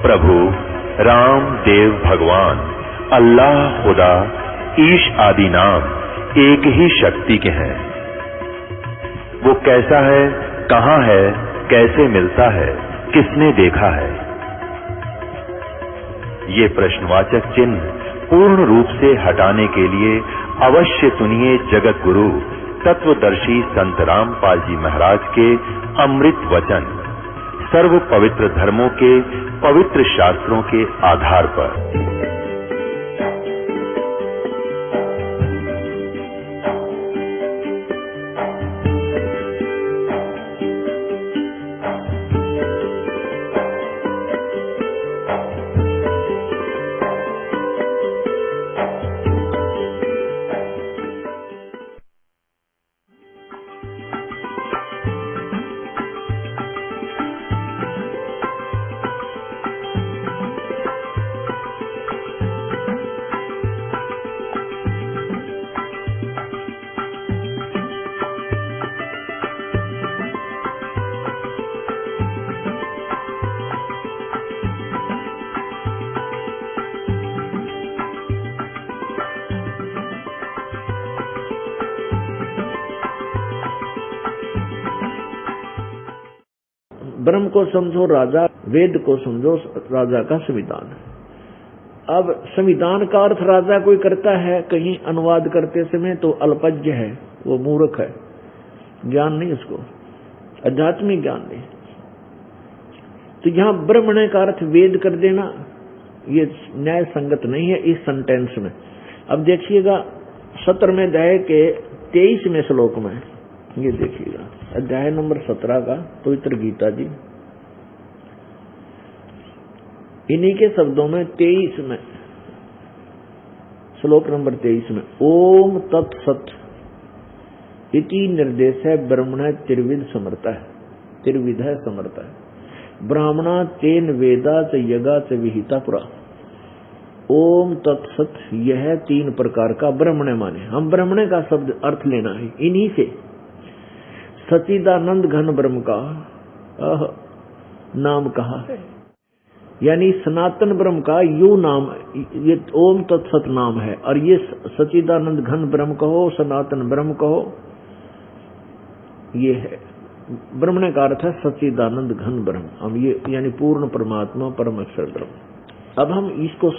प्रभु राम देव भगवान अल्लाह खुदा ईश आदि नाम एक ही शक्ति के हैं। वो कैसा है, कहां है, कैसे मिलता है, किसने देखा है? ये प्रश्नवाचक चिन्ह पूर्ण रूप से हटाने के लिए अवश्य सुनिए जगत गुरु तत्वदर्शी संत रामपाल जी महाराज के अमृत वचन सर्व पवित्र धर्मों के पवित्र शास्त्रों के आधार पर। ब्रह्म को समझो राजा, वेद को समझो राजा का संविधान है। अब संविधान का अर्थ राजा कोई करता है कहीं अनुवाद करते समय तो अल्पज्ञ है, वो मूर्ख है, ज्ञान नहीं उसको, आध्यात्मिक ज्ञान नहीं। तो यहाँ ब्रह्मण्य का अर्थ वेद कर देना ये न्याय संगत नहीं है इस सेंटेंस में। अब देखिएगा 17वें अध्याय के 23वें श्लोक में, ये देखिएगा अध्याय नंबर 17 का पवित्र गीता जी, इन्हीं के शब्दों में 23 में श्लोक नंबर 23 में ओम तत्सत इति निर्देश है ब्रह्मण त्रिविध समर्थ है, त्रिविध है समर्थ है, ब्राह्मणा तेन वेदा च यगा च विहिता पुरा। ओम तत्सत यह 3 प्रकार का ब्रह्मण्य माने, हम ब्रह्मण्य का शब्द अर्थ लेना है इन्हीं से। सच्चिदानंद घन ब्रह्म का नाम कहा है, यानी सनातन ब्रह्म का यू नाम, ये ओम तत्सत नाम है, और ये सच्चिदानंद घन ब्रह्म कहो, सनातन ब्रह्म कहो, ये है ब्रह्मण्य का अर्थ है सच्चिदानंद घन ब्रह्म। हम ये यानी पूर्ण परमात्मा परम अक्षर ब्रह्म। अब हम इसको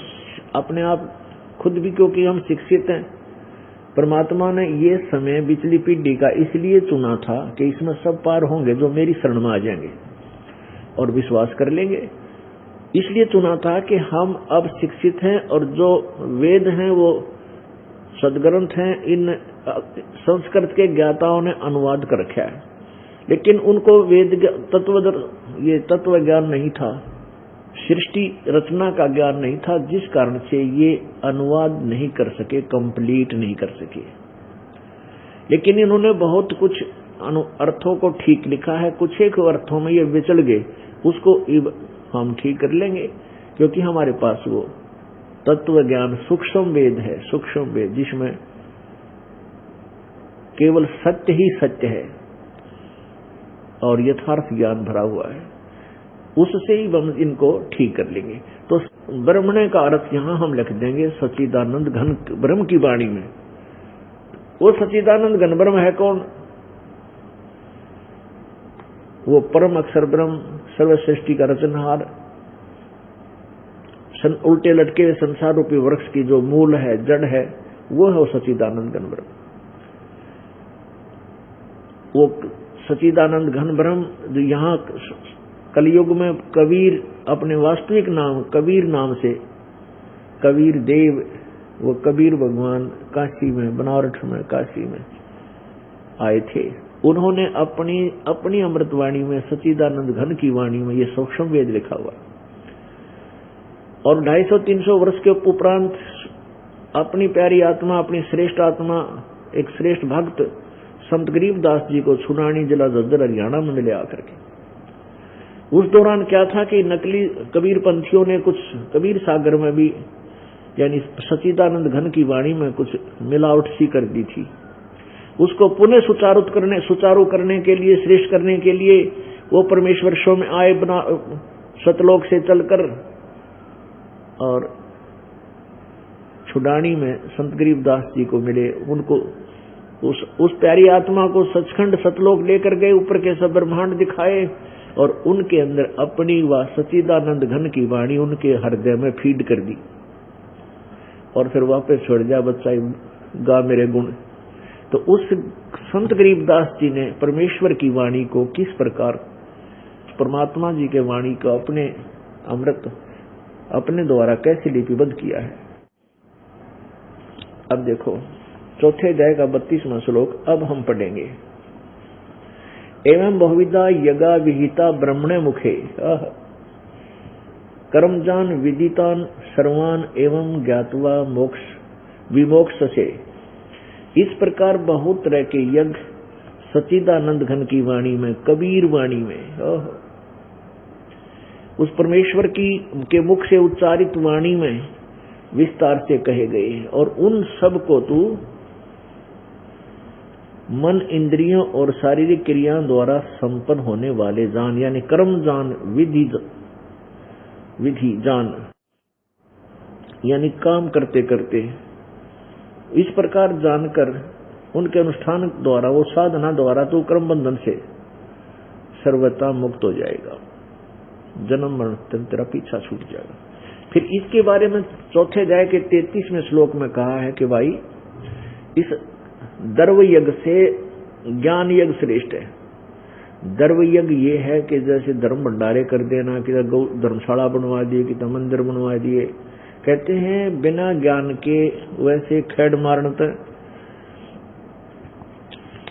अपने आप खुद भी, क्योंकि हम शिक्षित हैं, परमात्मा ने ये समय पिछली पीढ़ी का इसलिए चुना था कि इसमें सब पार होंगे जो मेरी शरण में आ जाएंगे और विश्वास कर लेंगे। इसलिए चुना था कि हम अब शिक्षित हैं और जो वेद हैं वो सदग्रंथ हैं, इन संस्कृत के ज्ञाताओं ने अनुवाद कर रखा है, लेकिन उनको वेद तत्व ज्ञान नहीं था, सृष्टि रचना का ज्ञान नहीं था, जिस कारण से ये अनुवाद नहीं कर सके, कंप्लीट नहीं कर सके। लेकिन इन्होंने बहुत कुछ अर्थों को ठीक लिखा है, कुछ एक अर्थों में ये विचल गए, उसको हम ठीक कर लेंगे, क्योंकि हमारे पास वो तत्व ज्ञान सूक्ष्म वेद है, सूक्ष्म वेद जिसमें केवल सत्य ही सत्य है और यथार्थ ज्ञान भरा हुआ है, उससे ही हम इनको ठीक कर लेंगे। तो ब्रह्मण्य का अर्थ यहां हम लिख देंगे सच्चिदानंद घन ब्रह्म की वाणी में। वो सच्चिदानंद घन ब्रह्म है कौन? वो परम अक्षर ब्रह्म, सर्व सृष्टि का रचनहार, उल्टे लटके हुए संसार रूपी वृक्ष की जो मूल है, जड़ है, वो है वो सच्चिदानंद घन ब्रह्म। वो सच्चिदानंद घन ब्रह्म जो यहाँ कलयुग में कबीर अपने वास्तविक नाम कबीर नाम से, कबीर देव, वो कबीर भगवान काशी में, बनारस में, काशी में आए थे। उन्होंने अपनी अमृतवाणी में, सच्चिदानंद घन की वाणी में ये सूक्ष्म वेद लिखा हुआ, और 250-300 वर्ष के उपरांत अपनी प्यारी आत्मा, अपनी श्रेष्ठ आत्मा, एक श्रेष्ठ भक्त संत गरीबदास जी को छुनानी जिला झज्जर हरियाणा में मिले आकर के। उस दौरान क्या था कि नकली कबीर पंथियों ने कुछ कबीर सागर में भी, यानी सच्चिदानंद घन की वाणी में कुछ मिलावट सी कर दी थी। उसको पुनः सुचारू करने के लिए, श्रेष्ठ करने के लिए वो परमेश्वर शो में आए, सतलोक से चलकर और छुडानी में संत गरीबदास जी को मिले। उनको उस प्यारी आत्मा को सचखंड सतलोक लेकर गए, ऊपर के सब ब्रह्मांड दिखाए और उनके अंदर अपनी व सच्चिदानंद घन की वाणी उनके हृदय में फीड कर दी और फिर वापस छोड़ जा बच्चा गा मेरे गुण। तो उस संत गरीबदास जी ने परमेश्वर की वाणी को किस प्रकार परमात्मा जी के वाणी को अपने अमृत अपने द्वारा कैसे लिपिबद्ध किया है। अब देखो चौथे अध्याय का 32वां श्लोक अब हम पढ़ेंगे। एवं बहुविधा यगा विहिता ब्रह्मणे मुखे कर्मजान विदितान सर्वान एवं ज्ञातवा मोक्ष विमोक्ष से। इस प्रकार बहुत तरह के यज्ञ सच्चिदानंद घन की वाणी में, कबीर वाणी में, उस परमेश्वर की के मुख से उच्चारित वाणी में विस्तार से कहे गए और उन सब को तू मन, इंद्रियों और शारीरिक क्रियाओं द्वारा संपन्न होने वाले जान, यानी कर्म जान, विधि जान, यानी काम करते करते इस प्रकार जानकर उनके अनुष्ठान द्वारा, वो साधना द्वारा तो कर्म बंधन से सर्वथा मुक्त हो जाएगा, जन्म मरण तेरा पीछा छूट जाएगा। फिर इसके बारे में चौथे अध्याय के 33वें श्लोक में कहा है कि भाई इस दर्व यज्ञ से ज्ञान यज्ञ श्रेष्ठ है। दर्व यज्ञ ये है कि जैसे धर्म भंडारे कर देना, कि धर्मशाला बनवा दिए, कि मंदिर बनवा दिए, कहते हैं बिना ज्ञान के वैसे खेड़ मारना,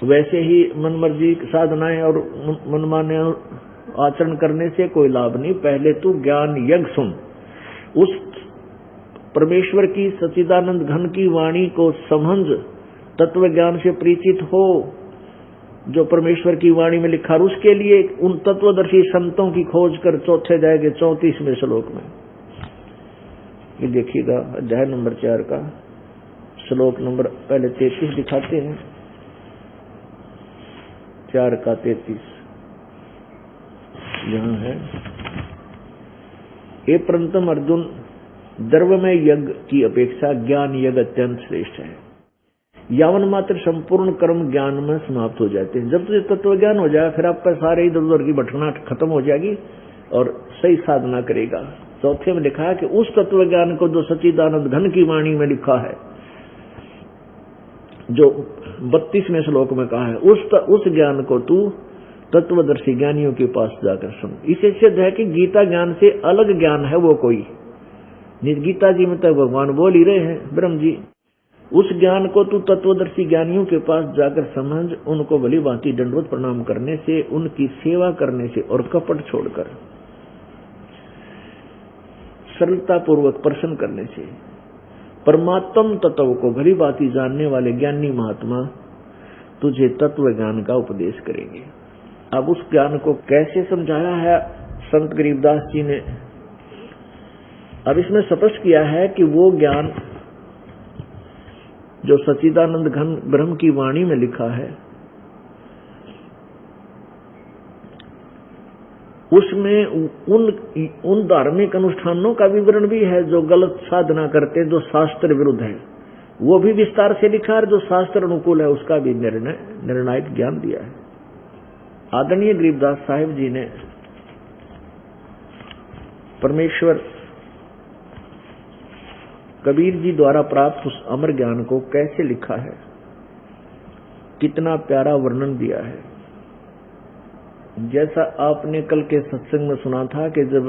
वैसे ही मनमर्जी साधनाएं और मनमाने आचरण करने से कोई लाभ नहीं। पहले तू ज्ञान यज्ञ सुन, उस परमेश्वर की सच्चिदानंद घन की वाणी को समझ, तत्व ज्ञान से परिचित हो जो परमेश्वर की वाणी में लिखा। उसके लिए उन तत्वदर्शी संतों की खोज कर चौथे अध्याय के 34वें श्लोक में ये देखिएगा, अध्याय नंबर 4 का श्लोक नंबर पहले 33 दिखाते हैं, 4 का 33 यहाँ है। हे परंतम अर्जुन, द्रव्य में यज्ञ की अपेक्षा ज्ञान यज्ञ अत्यंत श्रेष्ठ है। यावन मात्र संपूर्ण कर्म ज्ञान में समाप्त हो जाते हैं। जब तुझे तत्व ज्ञान हो जाए फिर आपका सारे इधर उधर की भटकनाट खत्म हो जाएगी और सही साधना करेगा। चौथे में लिखा है कि उस तत्व ज्ञान को जो सच्चिदानंद घन की वाणी में लिखा है, जो 32वें श्लोक में कहा है, उस ज्ञान को तू तत्वदर्शी ज्ञानियों के पास जाकर सुन। इसे सिद्ध है कि गीता ज्ञान से अलग ज्ञान है वो कोई। गीता जी में तो भगवान बोल ही रहे हैं, ब्रह्म जी। उस ज्ञान को तू तत्वदर्शी ज्ञानियों के पास जाकर समझ, उनको भली भांति दंडवत प्रणाम करने से, उनकी सेवा करने से और कपट छोड़कर सरलता पूर्वक प्रसन्न करने से परमात्म तत्व को भली भांति जानने वाले ज्ञानी महात्मा तुझे तत्व ज्ञान का उपदेश करेंगे। अब उस ज्ञान को कैसे समझाया है संत गरीबदास जी ने, अब इसमें स्पष्ट किया है कि वो ज्ञान जो सच्चिदानंद घन ब्रह्म की वाणी में लिखा है, उसमें उन धार्मिक अनुष्ठानों का विवरण भी है जो गलत साधना करते, जो शास्त्र विरुद्ध है, वो भी विस्तार से लिखा है। जो शास्त्र अनुकूल है उसका भी निर्णायक ज्ञान दिया है। आदरणीय गरीबदास साहिब जी ने परमेश्वर कबीर जी द्वारा प्राप्त उस अमर ज्ञान को कैसे लिखा है, कितना प्यारा वर्णन दिया है। जैसा आपने कल के सत्संग में सुना था कि जब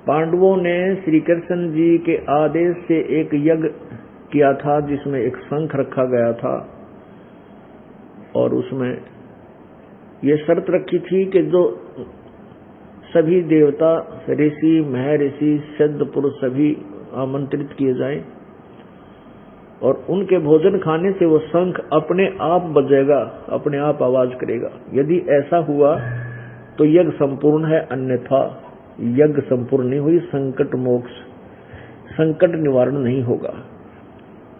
पांडवों ने श्री कृष्ण जी के आदेश से एक यज्ञ किया था जिसमें एक शंख रखा गया था और उसमें ये शर्त रखी थी कि जो सभी देवता, ऋषि, महर्षि, सिद्ध पुरुष सभी आमंत्रित किए जाएं और उनके भोजन खाने से वो शंख अपने आप बजेगा, अपने आप आवाज करेगा। यदि ऐसा हुआ तो यज्ञ संपूर्ण है, अन्यथा यज्ञ संपूर्ण नहीं हुई, संकट मोक्ष, संकट निवारण नहीं होगा।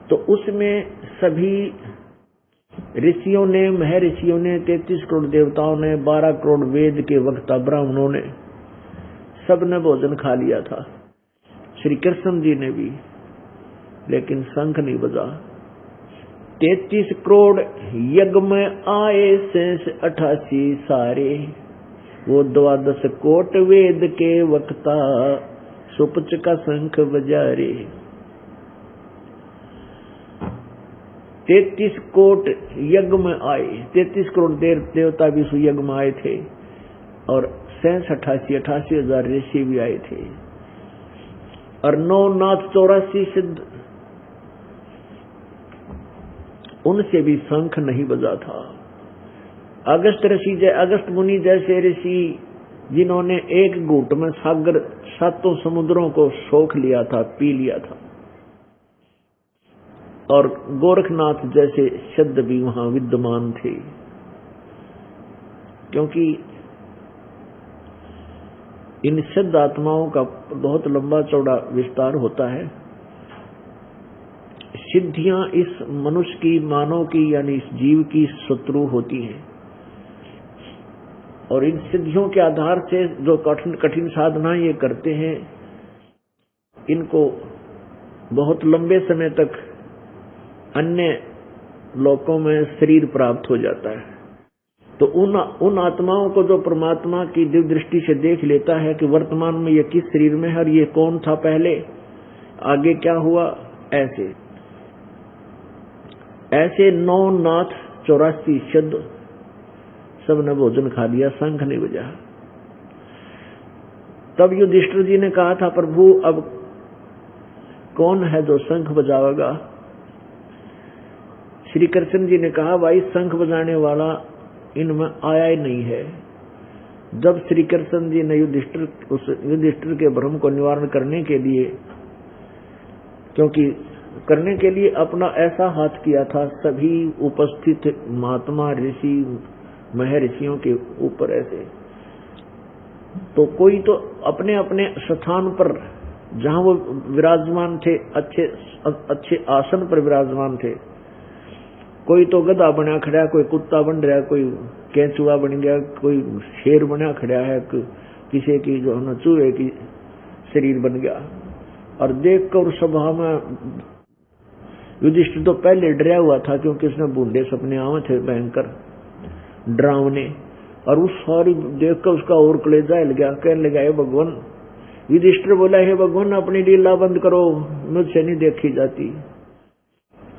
तो उसमें सभी ऋषियों ने, महर्षियों ने, 33 करोड़ देवताओं ने, 12 करोड़ वेद के वक्ता ब्राह्मणों ने सबने भोजन खा लिया था, श्री कृष्ण जी ने भी, लेकिन शंख नहीं बजा। 33 करोड़ यज्ञ में आए शेष 88 सारे, वो 12 कोट वेद के वक्ता सुपच का शंख बजारे। 33 कोट यज्ञ में आए, 33 करोड़ देवता भी उस यज्ञ में आए थे, और 88,000 ऋषि भी आए थे, और 9 नाथ 84 सिद्ध, उनसे भी शंख नहीं बजा था। अगस्त मुनि जैसे ऋषि, जिन्होंने एक घूंट में सागर 7 समुद्रों को सोख लिया था, पी लिया था, और गोरखनाथ जैसे सिद्ध भी वहां विद्यमान थे, क्योंकि इन सिद्ध आत्माओं का बहुत लंबा चौड़ा विस्तार होता है। सिद्धियां इस मनुष्य की, मानव की, यानी इस जीव की शत्रु होती हैं, और इन सिद्धियों के आधार से जो कठिन साधना ये करते हैं, इनको बहुत लंबे समय तक अन्य लोकों में शरीर प्राप्त हो जाता है। तो उन आत्माओं को जो परमात्मा की दिव्य दृष्टि से देख लेता है कि वर्तमान में ये किस शरीर में है, और ये कौन था पहले, आगे क्या हुआ, ऐसे 9 नाथ 84 सिद्ध, सबने भोजन खा लिया, शंख नहीं बजा। तब युधिष्ठिर जी ने कहा था, प्रभु अब कौन है जो शंख बजावेगा? श्री कृष्ण जी ने कहा, भाई शंख बजाने वाला इनमें आया ही नहीं है। जब श्री कृष्ण जी ने युधिष्ठिर के भ्रम को निवारण करने के लिए अपना ऐसा हाथ किया था, सभी उपस्थित महात्मा ऋषि महर्षियों के ऊपर ऐसे, तो कोई तो अपने अपने स्थान पर जहां वो विराजमान थे, अच्छे आसन पर विराजमान थे, कोई तो गधा बना खड़ा, कोई कुत्ता बन रहा, कोई केंचुआ बन गया, कोई शेर बना खड़ा है, किसी की जो है चूहे की शरीर बन गया। और देखकर सभा में युधिष्ठिर तो पहले डरा हुआ था, क्योंकि उसने बूढ़े सपने आए थे भयंकर डरावने, और उस सारी देखकर उसका और कलेजा हिल गया। कहने लगा, हे भगवान, युधिष्ठिर बोला, हे भगवान अपनी लीला बंद करो, मुझसे नहीं देखी जाती।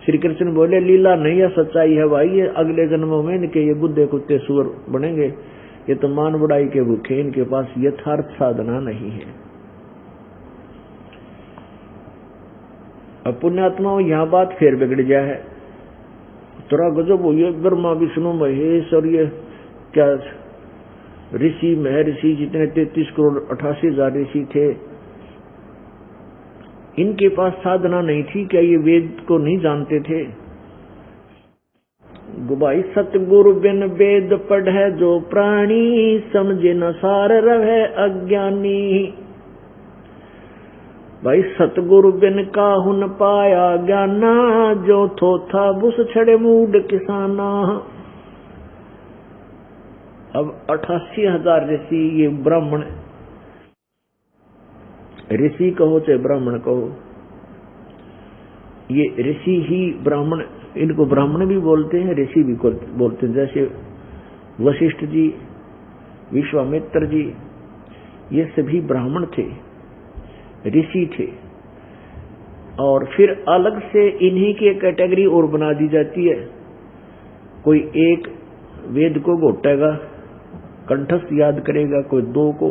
श्री कृष्ण बोले, लीला नहीं है, सच्चाई है भाई, ये अगले जन्मों में इनके ये गुद्दे कुत्ते सुअर बनेंगे, ये तो मान बढ़ाई के भूखे, इनके पास यथार्थ साधना नहीं है। अब पुण्यात्माओं, यहाँ बात फिर बिगड़ गया है, थोड़ा गजब हो, ये ब्रह्मा विष्णु महेश और ये क्या ऋषि महर्षि जितने 33 करोड़ 88,000 ऋषि थे, इनके पास साधना नहीं थी क्या? ये वेद को नहीं जानते थे? गुबाई सतगुरु बिन वेद पढ़े जो प्राणी, समझे न सार रहे अज्ञानी। भाई सतगुरु बिन काहू न पाया ज्ञाना, जो थोथा बुस छड़े मूड किसाना। अब 88,000 ऋषि, ये ब्राह्मण, ऋषि कहो चाहे ब्राह्मण कहो, ये ऋषि ही ब्राह्मण, इनको ब्राह्मण भी बोलते हैं, ऋषि भी बोलते हैं। जैसे वशिष्ठ जी, विश्वामित्र जी, ये सभी ब्राह्मण थे, ऋषि थे। और फिर अलग से इन्हीं की कैटेगरी और बना दी जाती है। कोई एक वेद को घोटेगा, कंठस्थ याद करेगा, कोई 2 को,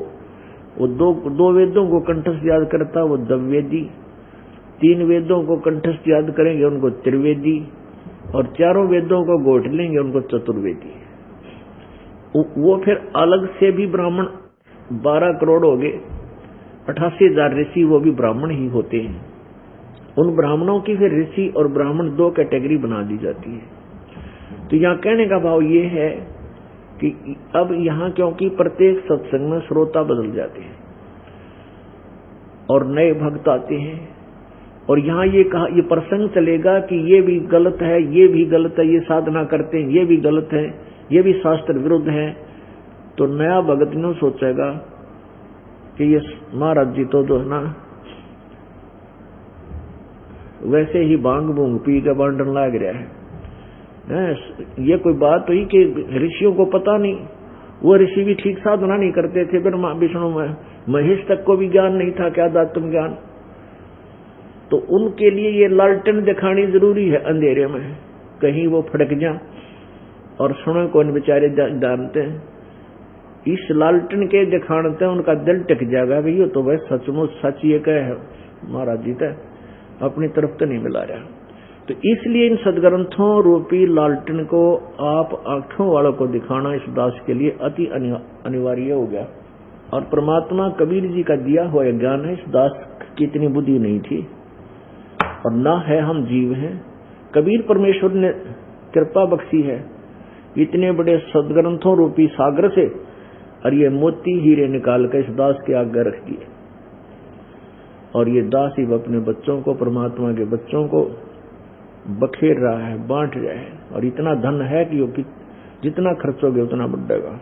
वो दो वेदों को कंठस्थ याद करता, वो द्विवेदी। 3 वेदों को कंठस्थ याद करेंगे, उनको त्रिवेदी, और 4 वेदों को घोट लेंगे, उनको चतुर्वेदी। वो फिर अलग से भी ब्राह्मण 12 करोड़ हो गए, 88,000 ऋषि, वो भी ब्राह्मण ही होते हैं। उन ब्राह्मणों की फिर ऋषि और ब्राह्मण 2 कैटेगरी बना दी जाती है। तो यहाँ कहने का भाव ये है कि अब यहाँ क्योंकि प्रत्येक सत्संग में श्रोता बदल जाते हैं और नए भक्त आते हैं, और यहाँ ये प्रसंग चलेगा कि ये भी गलत है, ये भी गलत है, ये साधना करते हैं, ये भी गलत है, ये भी शास्त्र विरुद्ध है। तो नया भगत न सोचेगा कि ये महाराज जी तो जो है ना वैसे ही बांग बूंग पी के बांटन लाग रहा है। ये कोई बात हुई कि ऋषियों को पता नहीं, वो ऋषि भी ठीक साधना नहीं करते थे, ब्रह्मा विष्णु महेश तक को भी ज्ञान नहीं था क्या आत्म ज्ञान। तो उनके लिए ये लालटेन दिखानी जरूरी है अंधेरे में, कहीं वो फटक जा और सुनो कौन बेचारे जानते हैं। इस लालटेन के दिखाने उनका दिल टिक जाएगा कि ये तो भाई सचमुच सच ये कहे है महाराज जी तय अपनी तरफ तो नहीं मिला रहा। तो इसलिए इन सदग्रंथों रूपी लालटेन को आप आंखों वालों को दिखाना इस दास के लिए अति अनिवार्य हो गया। और परमात्मा कबीर जी का दिया हुआ ज्ञान है, इस दास की इतनी बुद्धि नहीं थी और ना है, हम जीव हैं। कबीर परमेश्वर ने कृपा बख्शी है इतने बड़े सदग्रंथों रूपी सागर से, और ये मोती हीरे निकाल कर इस दास के आगे रख दिए। और ये दास ही अपने बच्चों को, परमात्मा के बच्चों को बखेर रहा है, बांट रहा है। और इतना धन है कि जितना खर्चोगे उतना बढ़ेगा।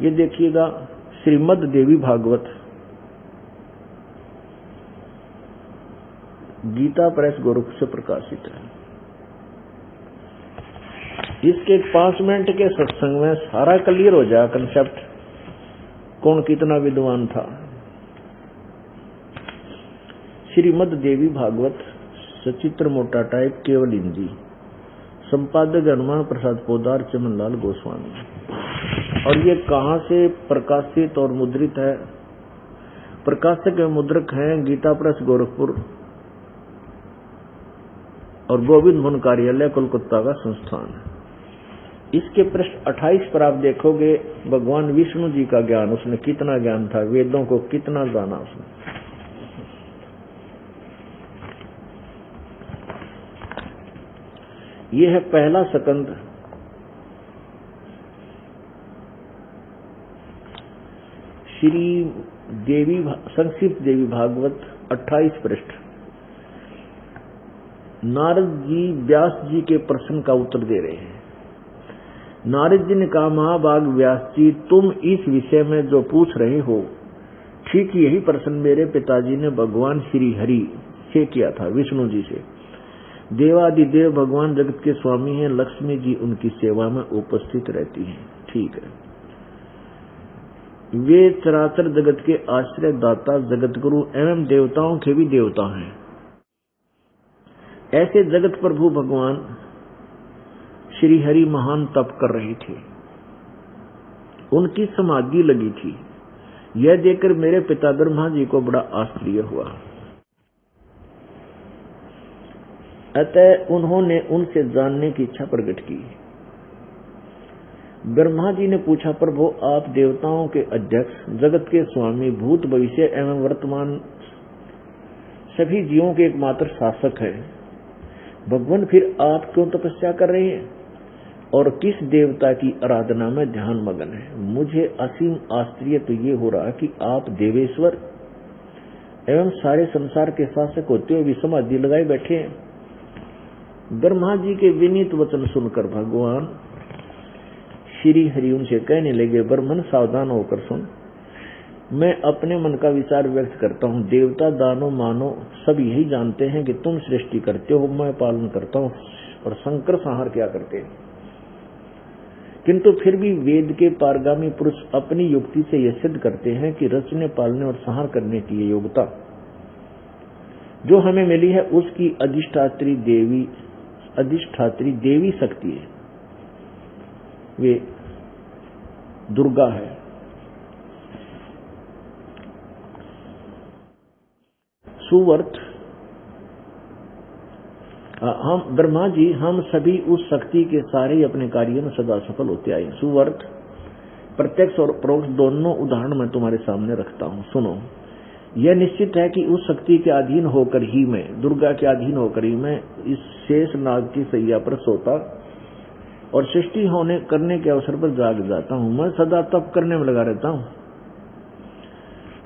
ये देखिएगा श्रीमद् देवी भागवत, गीता प्रेस गोरख से प्रकाशित है। इसके 5 मिनट के सत्संग में सारा क्लियर हो जाए कंसेप्ट, कौन कितना विद्वान था। श्रीमद् देवी भागवत, सचित्र मोटा टाइप, केवल हिंदी, संपादक हनुमान प्रसाद पोदार, चमनलाल गोस्वामी। और ये कहाँ से प्रकाशित और मुद्रित है? प्रकाशक एवं मुद्रक हैं गीता प्रेस गोरखपुर और गोविंद भवन कार्यालय कोलकाता का संस्थान है। इसके पृष्ठ 28 पर आप देखोगे भगवान विष्णु जी का ज्ञान, उसने कितना ज्ञान था, वेदों को कितना जाना उसने। यह है पहला स्कंद, श्री देवी संक्षिप्त देवी भागवत 28 पृष्ठ। नारद जी व्यास जी के प्रश्न का उत्तर दे रहे हैं। नारद जी ने कहा, महाभाग व्यास जी, तुम इस विषय में जो पूछ रहे हो ठीक यही प्रश्न मेरे पिताजी ने भगवान श्री हरि से किया था, विष्णु जी से। देवादिदेव भगवान जगत के स्वामी हैं, लक्ष्मी जी उनकी सेवा में उपस्थित रहती हैं। ठीक है, वे चराचर जगत के आश्रय दाता, जगत गुरु एवं देवताओं के भी देवता हैं। ऐसे जगत प्रभु भगवान श्री हरि महान तप कर रहे थे, उनकी समाधि लगी थी। यह देखकर मेरे पिता ब्रह्मा जी को बड़ा आश्चर्य हुआ। अतः उन्होंने उनसे जानने की इच्छा प्रकट की। ब्रह्मा जी ने पूछा, प्रभु आप देवताओं के अध्यक्ष, जगत के स्वामी, भूत भविष्य एवं वर्तमान सभी जीवों के एकमात्र शासक हैं। भगवान फिर आप क्यों तपस्या कर रहे हैं और किस देवता की आराधना में ध्यान मगन है? मुझे असीम आश्चर्य तो ये हो रहा कि आप देवेश्वर एवं सारे संसार के शासक होते हुए भी समाधि लगाए बैठे हैं। ब्रह्मा जी के विनीत वचन सुनकर भगवान श्री हरि उनसे कहने लगे, ब्रह्मन सावधान होकर सुन, मैं अपने मन का विचार व्यक्त करता हूँ। देवता, दानो, मानो सब यही जानते हैं कि तुम सृष्टि करते हो, मैं पालन करता हूँ और संकर संहार क्या करते हैं। किंतु फिर भी वेद के पारगामी पुरुष अपनी युक्ति से यह सिद्ध करते हैं कि रचने, पालने और संहार करने की योग्यता जो हमें मिली है उसकी अधिष्ठात्री देवी शक्ति है, वे दुर्गा है। सुवर्त, हम ब्रह्मा जी, हम सभी उस शक्ति के सारे अपने कार्य में सदा सफल होते आए। सुवर्त, प्रत्यक्ष और परोक्ष दोनों उदाहरण मैं तुम्हारे सामने रखता हूँ, सुनो। यह निश्चित है कि उस शक्ति के अधीन होकर ही मैं, दुर्गा के अधीन होकर ही मैं इस शेष नाग की सैया पर सोता और सृष्टि करने के अवसर पर जाग जाता हूँ। मैं सदा तप करने में लगा रहता हूँ।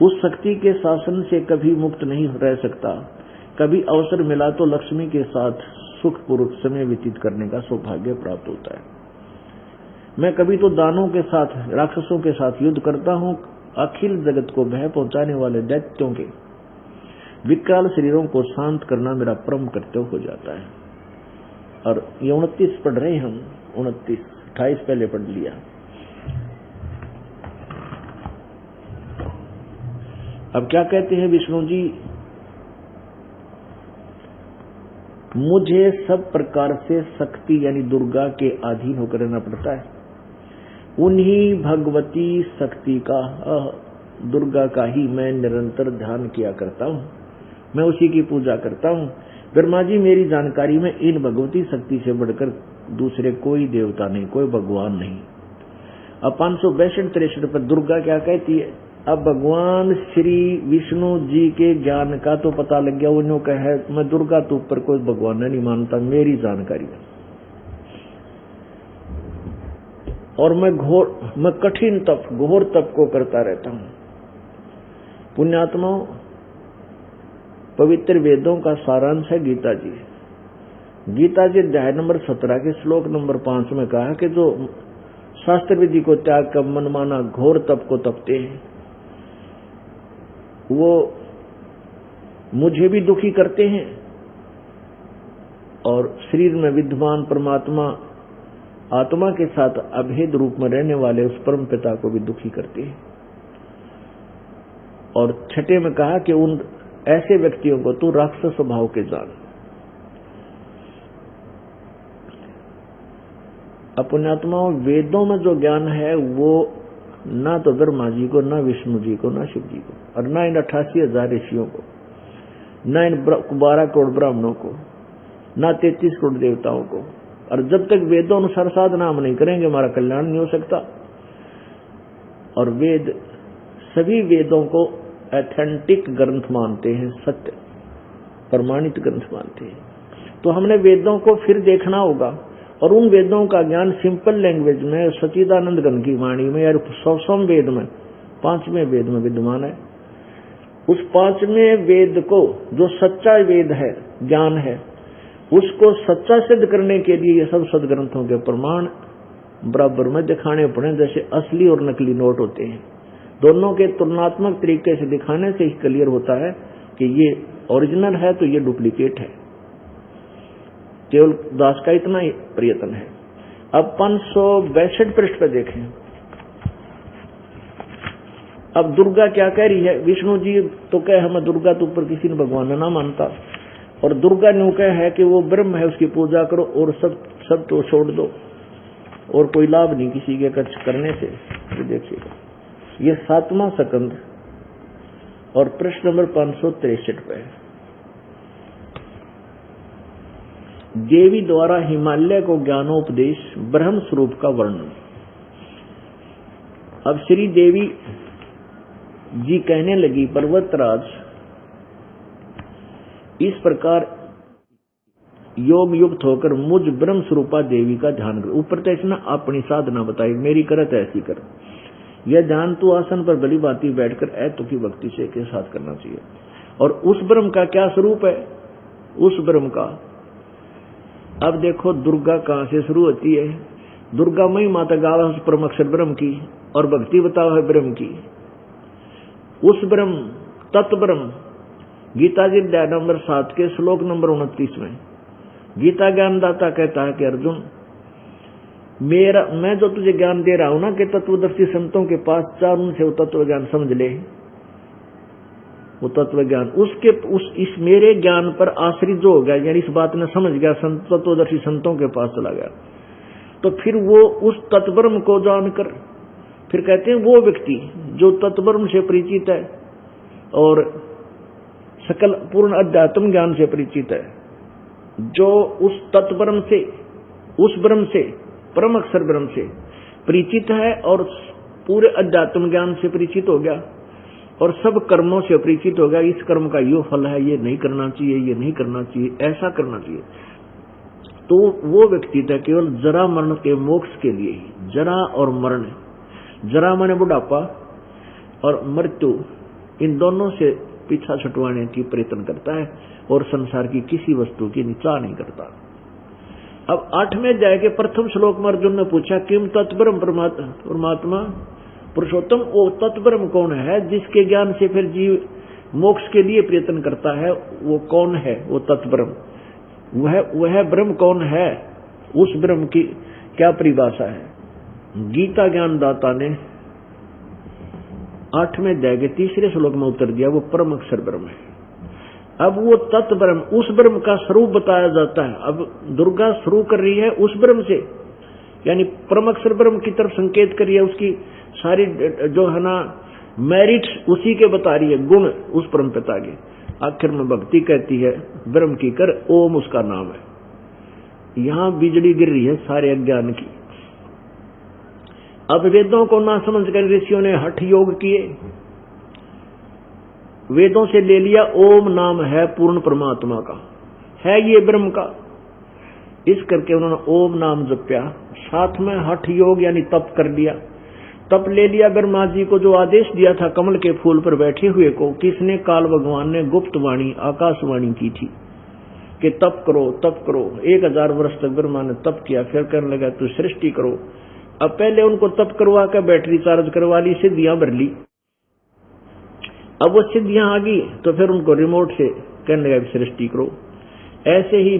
उस शक्ति के शासन से कभी मुक्त नहीं रह सकता। कभी अवसर मिला तो लक्ष्मी के साथ सुखपूर्वक समय व्यतीत करने का सौभाग्य प्राप्त होता है। मैं कभी तो दानों के साथ, राक्षसों के साथ युद्ध करता हूँ, अखिल जगत को भय पहुंचाने वाले दैत्यों के विकराल शरीरों को शांत करना मेरा परम कर्तव्य हो जाता है। और ये 29 पढ़ रहे हैं हम, 29, 28 पहले पढ़ लिया। अब क्या कहते हैं विष्णु जी, मुझे सब प्रकार से शक्ति यानी दुर्गा के अधीन होकर रहना पड़ता है। उन्हीं भगवती शक्ति का दुर्गा का ही मैं निरंतर ध्यान किया करता हूँ, मैं उसी की पूजा करता हूँ। ब्रह्मा जी मेरी जानकारी में इन भगवती शक्ति से बढ़कर दूसरे कोई देवता नहीं, कोई भगवान नहीं। अब 562-63 पर दुर्गा क्या कहती है, अब भगवान श्री विष्णु जी के ज्ञान का तो पता लग गया, उन्होंने कहा मैं दुर्गा तो ऊपर कोई भगवान नहीं मानता मेरी जानकारी में, और मैं कठिन तप, घोर तप को करता रहता हूं। पुण्यात्माओं, पवित्र वेदों का सारांश है गीता जी। गीता जी अध्याय नंबर 17 के श्लोक नंबर 5 में कहा कि जो शास्त्र विधि को त्याग कर मनमाना घोर तप को तपते हैं वो मुझे भी दुखी करते हैं और शरीर में विद्यमान परमात्मा आत्मा के साथ अभेद रूप में रहने वाले उस परम पिता को भी दुखी करते हैं। और छठे में कहा कि उन ऐसे व्यक्तियों को तू राक्षस स्वभाव के जान। पुण्यात्माओं, वेदों में जो ज्ञान है वो ना तो ब्रह्मा जी को, ना विष्णु जी को, ना शिव जी को, और ना इन 88,000 ऋषियों को, ना इन 12 करोड़ ब्राह्मणों को, ना 33 करोड़ देवताओं को। और जब तक वेदों अनुसार साधना हम नहीं करेंगे हमारा कल्याण नहीं हो सकता। और वेद, सभी वेदों को ऑथेंटिक ग्रंथ मानते हैं, सत्य प्रमाणित ग्रंथ मानते हैं। तो हमने वेदों को फिर देखना होगा और उन वेदों का ज्ञान सिंपल लैंग्वेज में सच्चिदानंद घन की वाणी में या 100वें वेद में, 5वें वेद में विद्यमान है। उस 5वें वेद को जो सच्चा वेद है, ज्ञान है, उसको सच्चा सिद्ध करने के लिए ये सब सदग्रंथों के प्रमाण बराबर में दिखाने पड़े। जैसे असली और नकली नोट होते हैं, दोनों के तुलनात्मक तरीके से दिखाने से ही क्लियर होता है कि ये ओरिजिनल है तो ये डुप्लीकेट है। केवल दास का इतना ही प्रयत्न है। अब 562 पृष्ठ पर देखें। अब दुर्गा क्या कह रही है, विष्णु जी तो कहे हमें दुर्गा तो ऊपर किसी ने भगवान ना मानता, और दुर्गा ने कहा है कि वो ब्रह्म है, उसकी पूजा करो और सब तो छोड़ दो और कोई लाभ नहीं किसी के कुछ करने से। तो देखिएगा ये 7वां स्कंद और प्रश्न नंबर 563 पे देवी द्वारा हिमालय को ज्ञानोपदेश ब्रह्म स्वरूप का वर्णन। अब श्री देवी जी कहने लगी, पर्वतराज इस प्रकार योग युक्त होकर मुझ ब्रह्म स्वरूपा देवी का ध्यान कर। ऊपर तो इसने अपनी साधना बताई, मेरी करत ऐसी कर, यह ध्यान तू आसन पर भली भांति बैठकर ऐतु की भक्ति से के साथ करना चाहिए। और उस ब्रह्म का क्या स्वरूप है, उस ब्रह्म का अब देखो दुर्गा कहां से शुरू होती है। दुर्गा मई माता गावा उस परम अक्षर ब्रह्म की और भक्ति बताओ है ब्रह्म की। उस ब्रह्म तत्व ब्रह्म गीता जी अध्याय नंबर 7 के श्लोक नंबर 29 में गीता ज्ञानदाता कहता है कि अर्जुन मैं जो तुझे ज्ञान दे रहा हूं ना कि तत्वदर्शी संतों के पास चार, उनसे वो तत्व ज्ञान समझ ले। वो तत्व ज्ञान इस मेरे ज्ञान पर आश्रित जो हो गया, यानी इस बात ने समझ गया, तत्वदर्शी संतों के पास चला गया, तो फिर वो उस तत्ब्रह्म को जानकर फिर कहते हैं वो व्यक्ति जो तत्ब्रह्म से परिचित है और सकल पूर्ण अध्यात्म ज्ञान से परिचित है, जो उस तत्ब्रह्म से, उस ब्रह्म से, परम अक्षर ब्रह्म से परिचित है और पूरे अध्यात्म ज्ञान से परिचित हो गया और सब कर्मों से परिचित हो गया। इस कर्म का यो फल है, ये नहीं करना चाहिए, ये नहीं करना चाहिए, ऐसा करना चाहिए, तो वो व्यक्ति था केवल जरा मरण के मोक्ष के लिए ही। जरा और मरण, जरा माने बुढ़ापा और मृत्यु, इन दोनों से पीछा छुटवाने की प्रयत्न करता है और संसार की किसी वस्तु की निचा नहीं करता। अब 8वें अध्याय के प्रथम श्लोक में अर्जुन ने पूछा किम तत्ब्रह्म परमात्मा, पुरुषोत्तम वो तत्ब्रह्म कौन है जिसके ज्ञान से फिर जीव मोक्ष के लिए प्रयत्न करता है, वो कौन है? वो तत्ब्रह्म। वह ब्रह्म कौन है? उस ब्रह्म की क्या परिभाषा है? गीता ज्ञानदाता ने 8वें अध्याय के 3रे श्लोक में उत्तर दिया, वो परम अक्षर ब्रह्म है। अब वो तत्व ब्रह्म, उस ब्रह्म का स्वरूप बताया जाता है। अब दुर्गा शुरू कर रही है उस ब्रह्म से, यानी परम अक्षर ब्रह्म की तरफ संकेत कर रही है। उसकी सारी जो है ना मेरिट्स उसी के बता रही है, गुण उस परम पिता के। आखिर में भक्ति कहती है ब्रह्म की कर, ओम उसका नाम है। यहां बिजली गिर रही है सारे अज्ञान की। अब वेदों को ना समझ कर ऋषियों ने हठ योग किए, वेदों से ले लिया ओम नाम है पूर्ण परमात्मा का, है ये ब्रह्म का, इस करके उन्होंने ओम नाम जप्या। साथ में हठ योग यानी तप कर लिया। तप ले लिया ब्रह्मा जी को जो आदेश दिया था कमल के फूल पर बैठे हुए को, किसने? काल भगवान ने गुप्त वाणी आकाशवाणी की थी कि तप करो तप करो। 1000 वर्ष तक ब्रह्मा ने तप किया, फिर कहने लगा तू सृष्टि करो। अब पहले उनको तप करवा कर बैटरी चार्ज करवा ली, सिद्धियां भर ली। अब वो सिद्धियां आ गई तो फिर उनको रिमोट से कहने लगा सृष्टि करो। ऐसे ही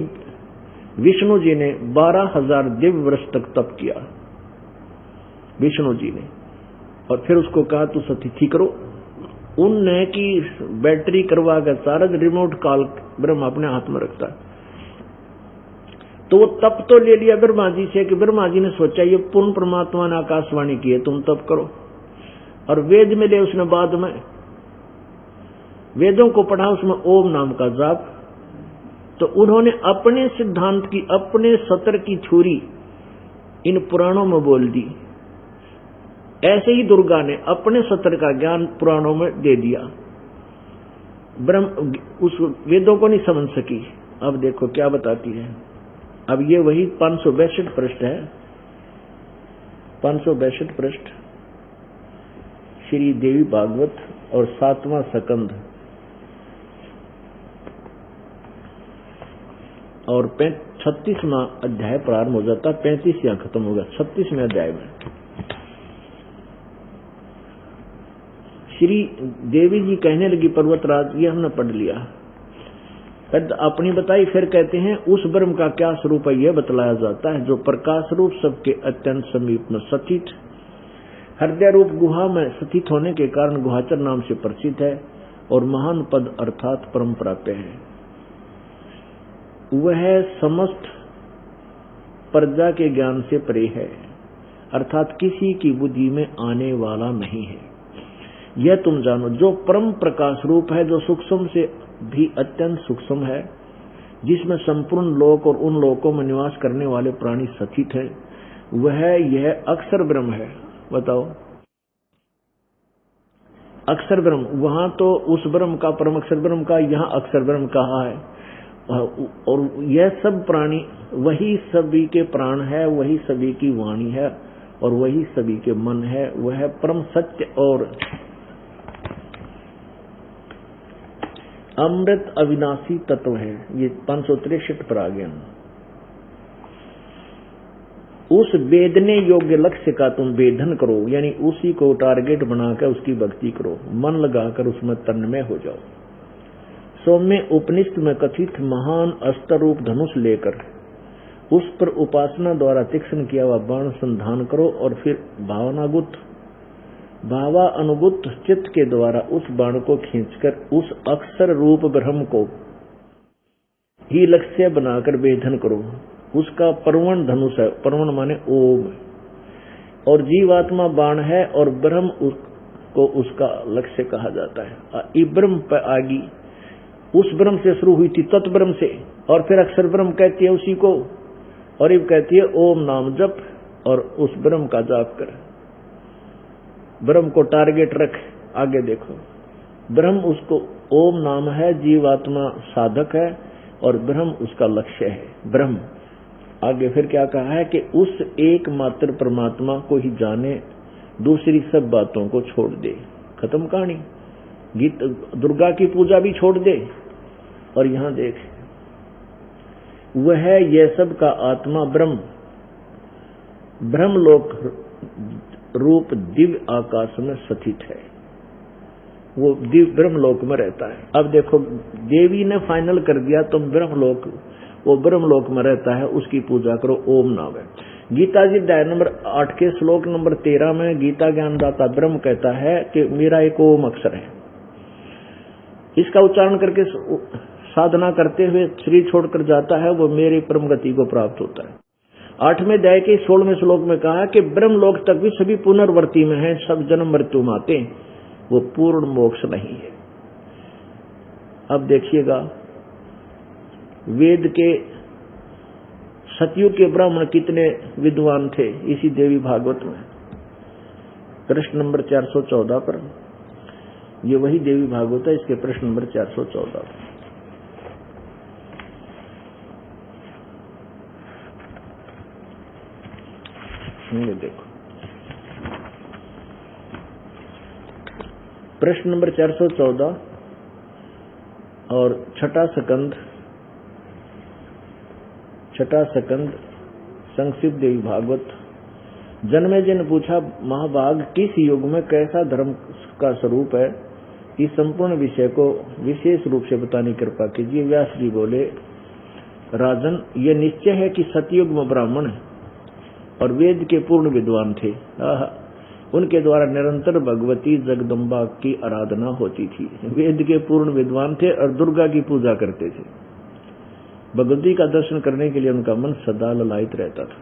विष्णु जी ने 12,000 दिव्य वर्ष तक तप किया विष्णु जी ने, और फिर उसको कहा तू सतिथि करो। उनने की बैटरी करवा कर चार्ज, रिमोट काल ब्रह्मा अपने हाथ में रखता है। तो वो तप तो ले लिया ब्रह्मा जी से कि ब्रह्मा जी ने सोचा ये पूर्ण परमात्मा ने आकाशवाणी की है, तुम तप करो। और वेद में ले उसने बाद में वेदों को पढ़ा, उसमें ओम नाम का जाप। तो उन्होंने अपने सिद्धांत की, अपने सत्र की छुरी इन पुराणों में बोल दी। ऐसे ही दुर्गा ने अपने सत्र का ज्ञान पुराणों में दे दिया। ब्रह्म उस वेदों को नहीं समझ सकी। अब देखो क्या बताती है। अब ये वही 562 पृष्ठ है, 562 पृष्ठ श्री देवी भागवत और 7वां स्कंध और 36वां अध्याय प्रारंभ हो जाता, 35 यहां खत्म होगा। 36वें अध्याय में श्री देवी जी कहने लगी पर्वतराज, ये हमने पढ़ लिया, अपनी बताई। फिर कहते हैं उस ब्रह्म का क्या स्वरूप है यह बतलाया जाता है, जो प्रकाश रूप सबके अत्यंत समीप में स्थित, हृदय रूप गुहा में स्थित होने के कारण गुहाचर नाम से प्रसिद्ध है और महान पद अर्थात परम प्राप्य है। वह समस्त प्रजा के ज्ञान से परे है, अर्थात किसी की बुद्धि में आने वाला नहीं है। यह तुम जानो, जो परम प्रकाश रूप है, जो सूक्ष्म से भी अत्यंत सूक्ष्म है, जिसमें संपूर्ण लोक और उन लोकों में निवास करने वाले प्राणी स्थित है, वह यह अक्षर ब्रह्म है। बताओ, अक्षर ब्रह्म, वहां तो उस ब्रह्म का, परम अक्षर ब्रह्म का, यहाँ अक्षर ब्रह्म कहा है। और यह सब प्राणी वही सभी के प्राण है, वही सभी की वाणी है और वही सभी के मन है। वह परम सत्य और अमृत अविनाशी तत्व है। ये 563 पर आ गया। उस वेदने योग्य लक्ष्य का तुम वेदन करो, यानी उसी को टारगेट बनाकर उसकी भक्ति करो, मन लगाकर उसमें तन्मय हो जाओ। सौम्य उपनिषद में कथित महान अस्त्र रूप धनुष लेकर उस पर उपासना द्वारा तीक्ष्ण किया हुआ बाण संधान करो और फिर भावानुगुत चित्त के द्वारा उस बाण को खींचकर उस अक्षर रूप ब्रह्म को ही लक्ष्य बनाकर वेधन करो। उसका परवण धनुष है, परवण माने ओम, और जीवात्मा बाण है और ब्रह्म को उसका लक्ष्य कहा जाता है। ये ब्रह्म पर आगी उस ब्रह्म से शुरू हुई थी, तत्ब्रह्म से, और फिर अक्षर ब्रह्म कहती है उसी को, और ये कहती है ओम नाम जप और उस ब्रह्म का जाप कर। ब्रह्म को टारगेट रख, आगे देखो। ब्रह्म उसको ओम नाम है, जीवात्मा साधक है और ब्रह्म उसका लक्ष्य है। ब्रह्म आगे फिर क्या कहा है कि उस एकमात्र परमात्मा को ही जाने, दूसरी सब बातों को छोड़ दे। खत्म कहानी। गीत दुर्गा की पूजा भी छोड़ दे। और यहां देख, वह यह सब का आत्मा ब्रह्म, ब्रह्मलोक रूप दिव्य आकाश में स्थित है, वो दिव्य ब्रह्मलोक में रहता है। अब देखो देवी ने फाइनल कर दिया तुम ब्रह्मलोक, वो ब्रह्मलोक में रहता है, उसकी पूजा करो, ओम नाम है। गीता जी अध्याय नंबर 8 के श्लोक नंबर 13 में गीता ज्ञानदाता ब्रह्म कहता है कि मेरा एक ओम अक्षर है, इसका उच्चारण करके साधना करते हुए शरीर छोड़कर जाता है, वो मेरी परम गति को प्राप्त होता है। 8वें अध्याय के 16वें श्लोक में कहा कि ब्रह्मलोक तक भी सभी पुनर्वर्ती में है, सब जन्म मृत्यु माते, वो पूर्ण मोक्ष नहीं है। अब देखिएगा वेद के सतयुग के ब्राह्मण कितने विद्वान थे, इसी देवी भागवत में प्रश्न नंबर 414 पर, ये वही देवी भागवत है, इसके प्रश्न नंबर 414 पर। ये देखो प्रश्न नंबर 414 और छठा सकंद संक्षिप्त देवी भागवत। जन्मेजय ने पूछा, महाभाग किस युग में कैसा धर्म का स्वरूप है, इस संपूर्ण विषय को विशेष रूप से बताने की कृपा कीजिए। व्यास जी बोले, राजन ये निश्चय है कि सतयुग में ब्राह्मण और वेद के पूर्ण विद्वान थे, उनके द्वारा निरंतर भगवती जगदम्बा की आराधना होती थी। वेद के पूर्ण विद्वान थे और दुर्गा की पूजा करते थे। भगवती का दर्शन करने के लिए उनका मन सदा ललायित रहता था।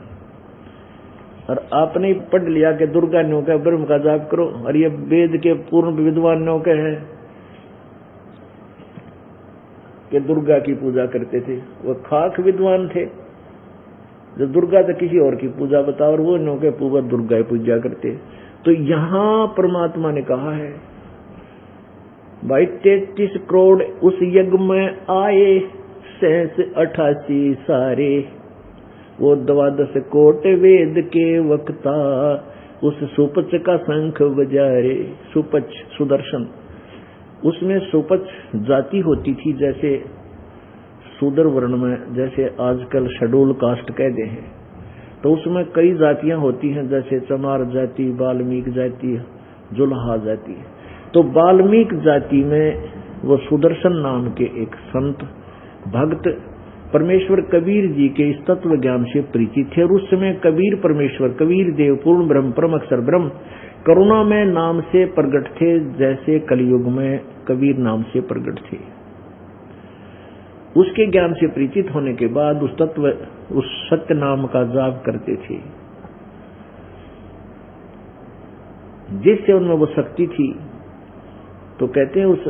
और आपने पढ़ लिया कि दुर्गा ने कहा ब्रह्म का जाप करो, और ये वेद के पूर्ण विद्वान ने कहे हैं कि दुर्गा की पूजा करते थे। वो खाक विद्वान थे, जो दुर्गा तो किसी और की पूजा बताओ, और वो नो के पूर्व दुर्गा की पूजा करते। तो यहां परमात्मा ने कहा है भाई 33 करोड़ उस यज्ञ में आए, 88 सारे, वो 12 कोट वेद के वक्ता, उस सुपच का शंख बजारे। सुपच सुदर्शन, उसमें सुपच जाति होती थी, जैसे शूद्र वर्ण में जैसे आजकल शेड्यूल कास्ट कहते हैं, तो उसमें कई जातियां होती हैं, जैसे चमार जाति, वाल्मीकि जाति, जुल्हा जाति। तो वाल्मीकि जाति में वो सुदर्शन नाम के एक संत भक्त परमेश्वर कबीर जी के इस तत्व ज्ञान से परिचित थे। और उस समय कबीर परमेश्वर, कबीर देव पूर्ण ब्रह्म, परम अक्षर ब्रह्म, करुणा में नाम से प्रकट थे, जैसे कलयुग में कबीर नाम से प्रकट थे। उसके ज्ञान से परिचित होने के बाद उस तत्व, उस सत्य नाम का जाप करते थे, जिससे उनमें वो शक्ति थी। तो कहते हैं उस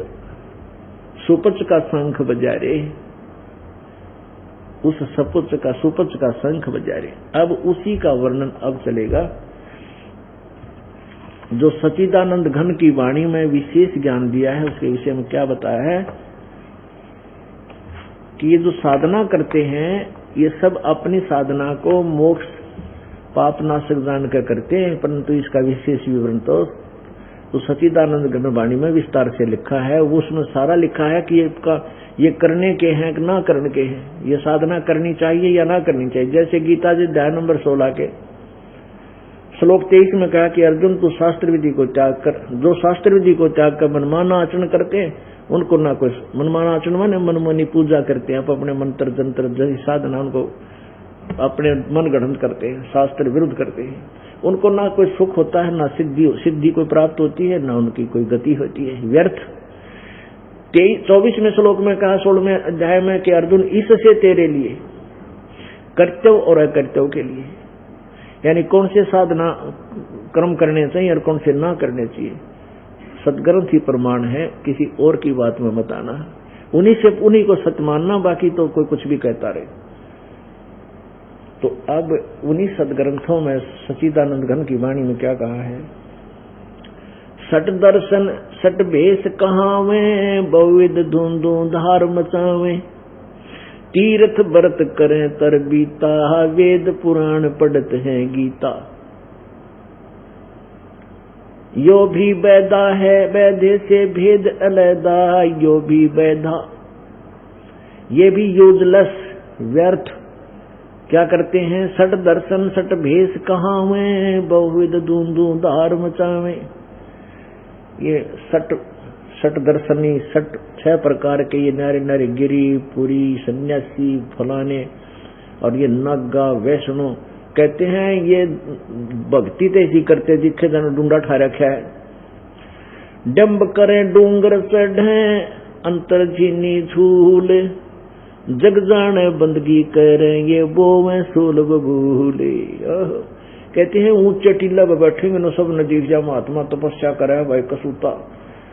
सुपच का शंख बजा रे, उस सुपच का शंख बजा रे। अब उसी का वर्णन अब चलेगा, जो सच्चिदानंद घन की वाणी में विशेष ज्ञान दिया है, उसके विषय में क्या बताया है कि ये जो साधना करते हैं, ये सब अपनी साधना को मोक्ष पाप नाशक जानकर करते हैं, परंतु इसका विशेष विवरण तो सच्चिदानंद घन वाणी में विस्तार से लिखा है। उसमें सारा लिखा है कि ये करने के हैं कि ना करने के हैं, ये साधना करनी चाहिए या ना करनी चाहिए। जैसे गीता जी अध्याय नंबर 16 के श्लोक 23 में कहा कि अर्जुन तू शास्त्र विधि को त्याग कर। जो शास्त्र विधि को त्याग कर मनमाना आचरण करते हैं, उनको ना कोई मनमाना आचरण माने मनमानी पूजा करते हैं, अपने मंत्र जंत्र जैसी साधना उनको अपने मन गढ़ंत करते हैं, शास्त्र विरुद्ध करते हैं, उनको ना कोई सुख होता है, ना सिद्धि कोई प्राप्त होती है, ना उनकी कोई गति होती है, व्यर्थ। 24वें श्लोक में कहा 16वें अध्याय में कि अर्जुन इससे तेरे लिए कर्तव्य और अकर्तव्य के लिए, यानी कौन से साधना कर्म करने चाहिए और कौन से ना करने चाहिए, सदग्रंथ ही प्रमाण है, किसी और की बात में मत आना, उन्हीं को सत्य मानना, बाकी तो कोई कुछ भी कहता रहे। तो अब उन्हीं सदग्रंथों में सच्चिदानंद घन की वाणी में क्या कहा है, सट दर्शन सट भेष कहावे, बहुविध धुंधु धार मचावे, तीर्थ व्रत करें तर बीता, वेद पुराण पढ़त है गीता। यो भी वैदा है वैधे से भेद अलैदा, यो भी वैधा, ये भी यूजलेस व्यर्थ क्या करते हैं? सट दर्शन सट भेष कहावे, बहुविध दूंदू धार मचावे। ये सट दर्शनी, सट 6 प्रकार के ये नारे नारे गिरी पुरी सन्यासी फलाने और ये नागा वैष्णो, कहते हैं ये भक्ति तो ऐसी करते दिखे जन डूंडा ठा रखा है। डम्ब करें डूंगर चढ़े अंतर चीनी झूले, जग जाने बंदगी करें ये बोवें सूल बबूले। कहते हैं ऊंचे टीला पर बैठेंगे न सब नजीक जा महात्मा तपस्या करे भाई कसूता,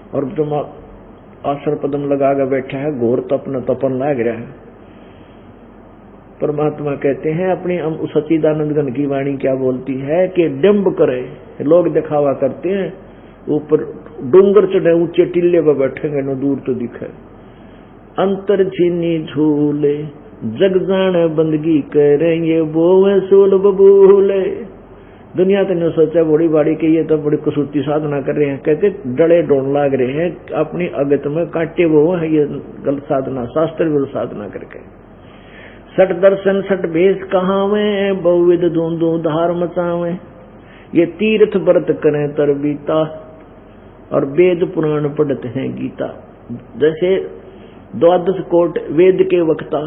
और जो आसन पदम लगा कर बैठा है घोर तपन तपन लग रहा है। परमात्मा कहते हैं अपनी सच्चिदानंद घन की वाणी क्या बोलती है कि डम्ब करे, लोग दिखावा करते हैं, ऊपर डूंगर चढ़े ऊंचे टीले पर बैठेंगे न दूर तो दिखे। अंतर छीनी झूले जग जाने बंदगी करेंगे बोवे सोल बबूले। दुनिया तो नहीं सोचा बड़ी बाड़ी के ये तो बड़ी कसूती साधना कर रहे हैं, कहते डले डोन लाग रहे हैं अपनी अगत में काटे वो है ये गलत साधना, शास्त्र विरुद्ध साधना करके। सट दर्शन सट भेष कहावे, बहुविध दूंदू धार मचावे। ये तीर्थ व्रत करें तर बीता, और वेद पुराण पढ़ते हैं गीता। जैसे 12 कोट वेद के वक्ता,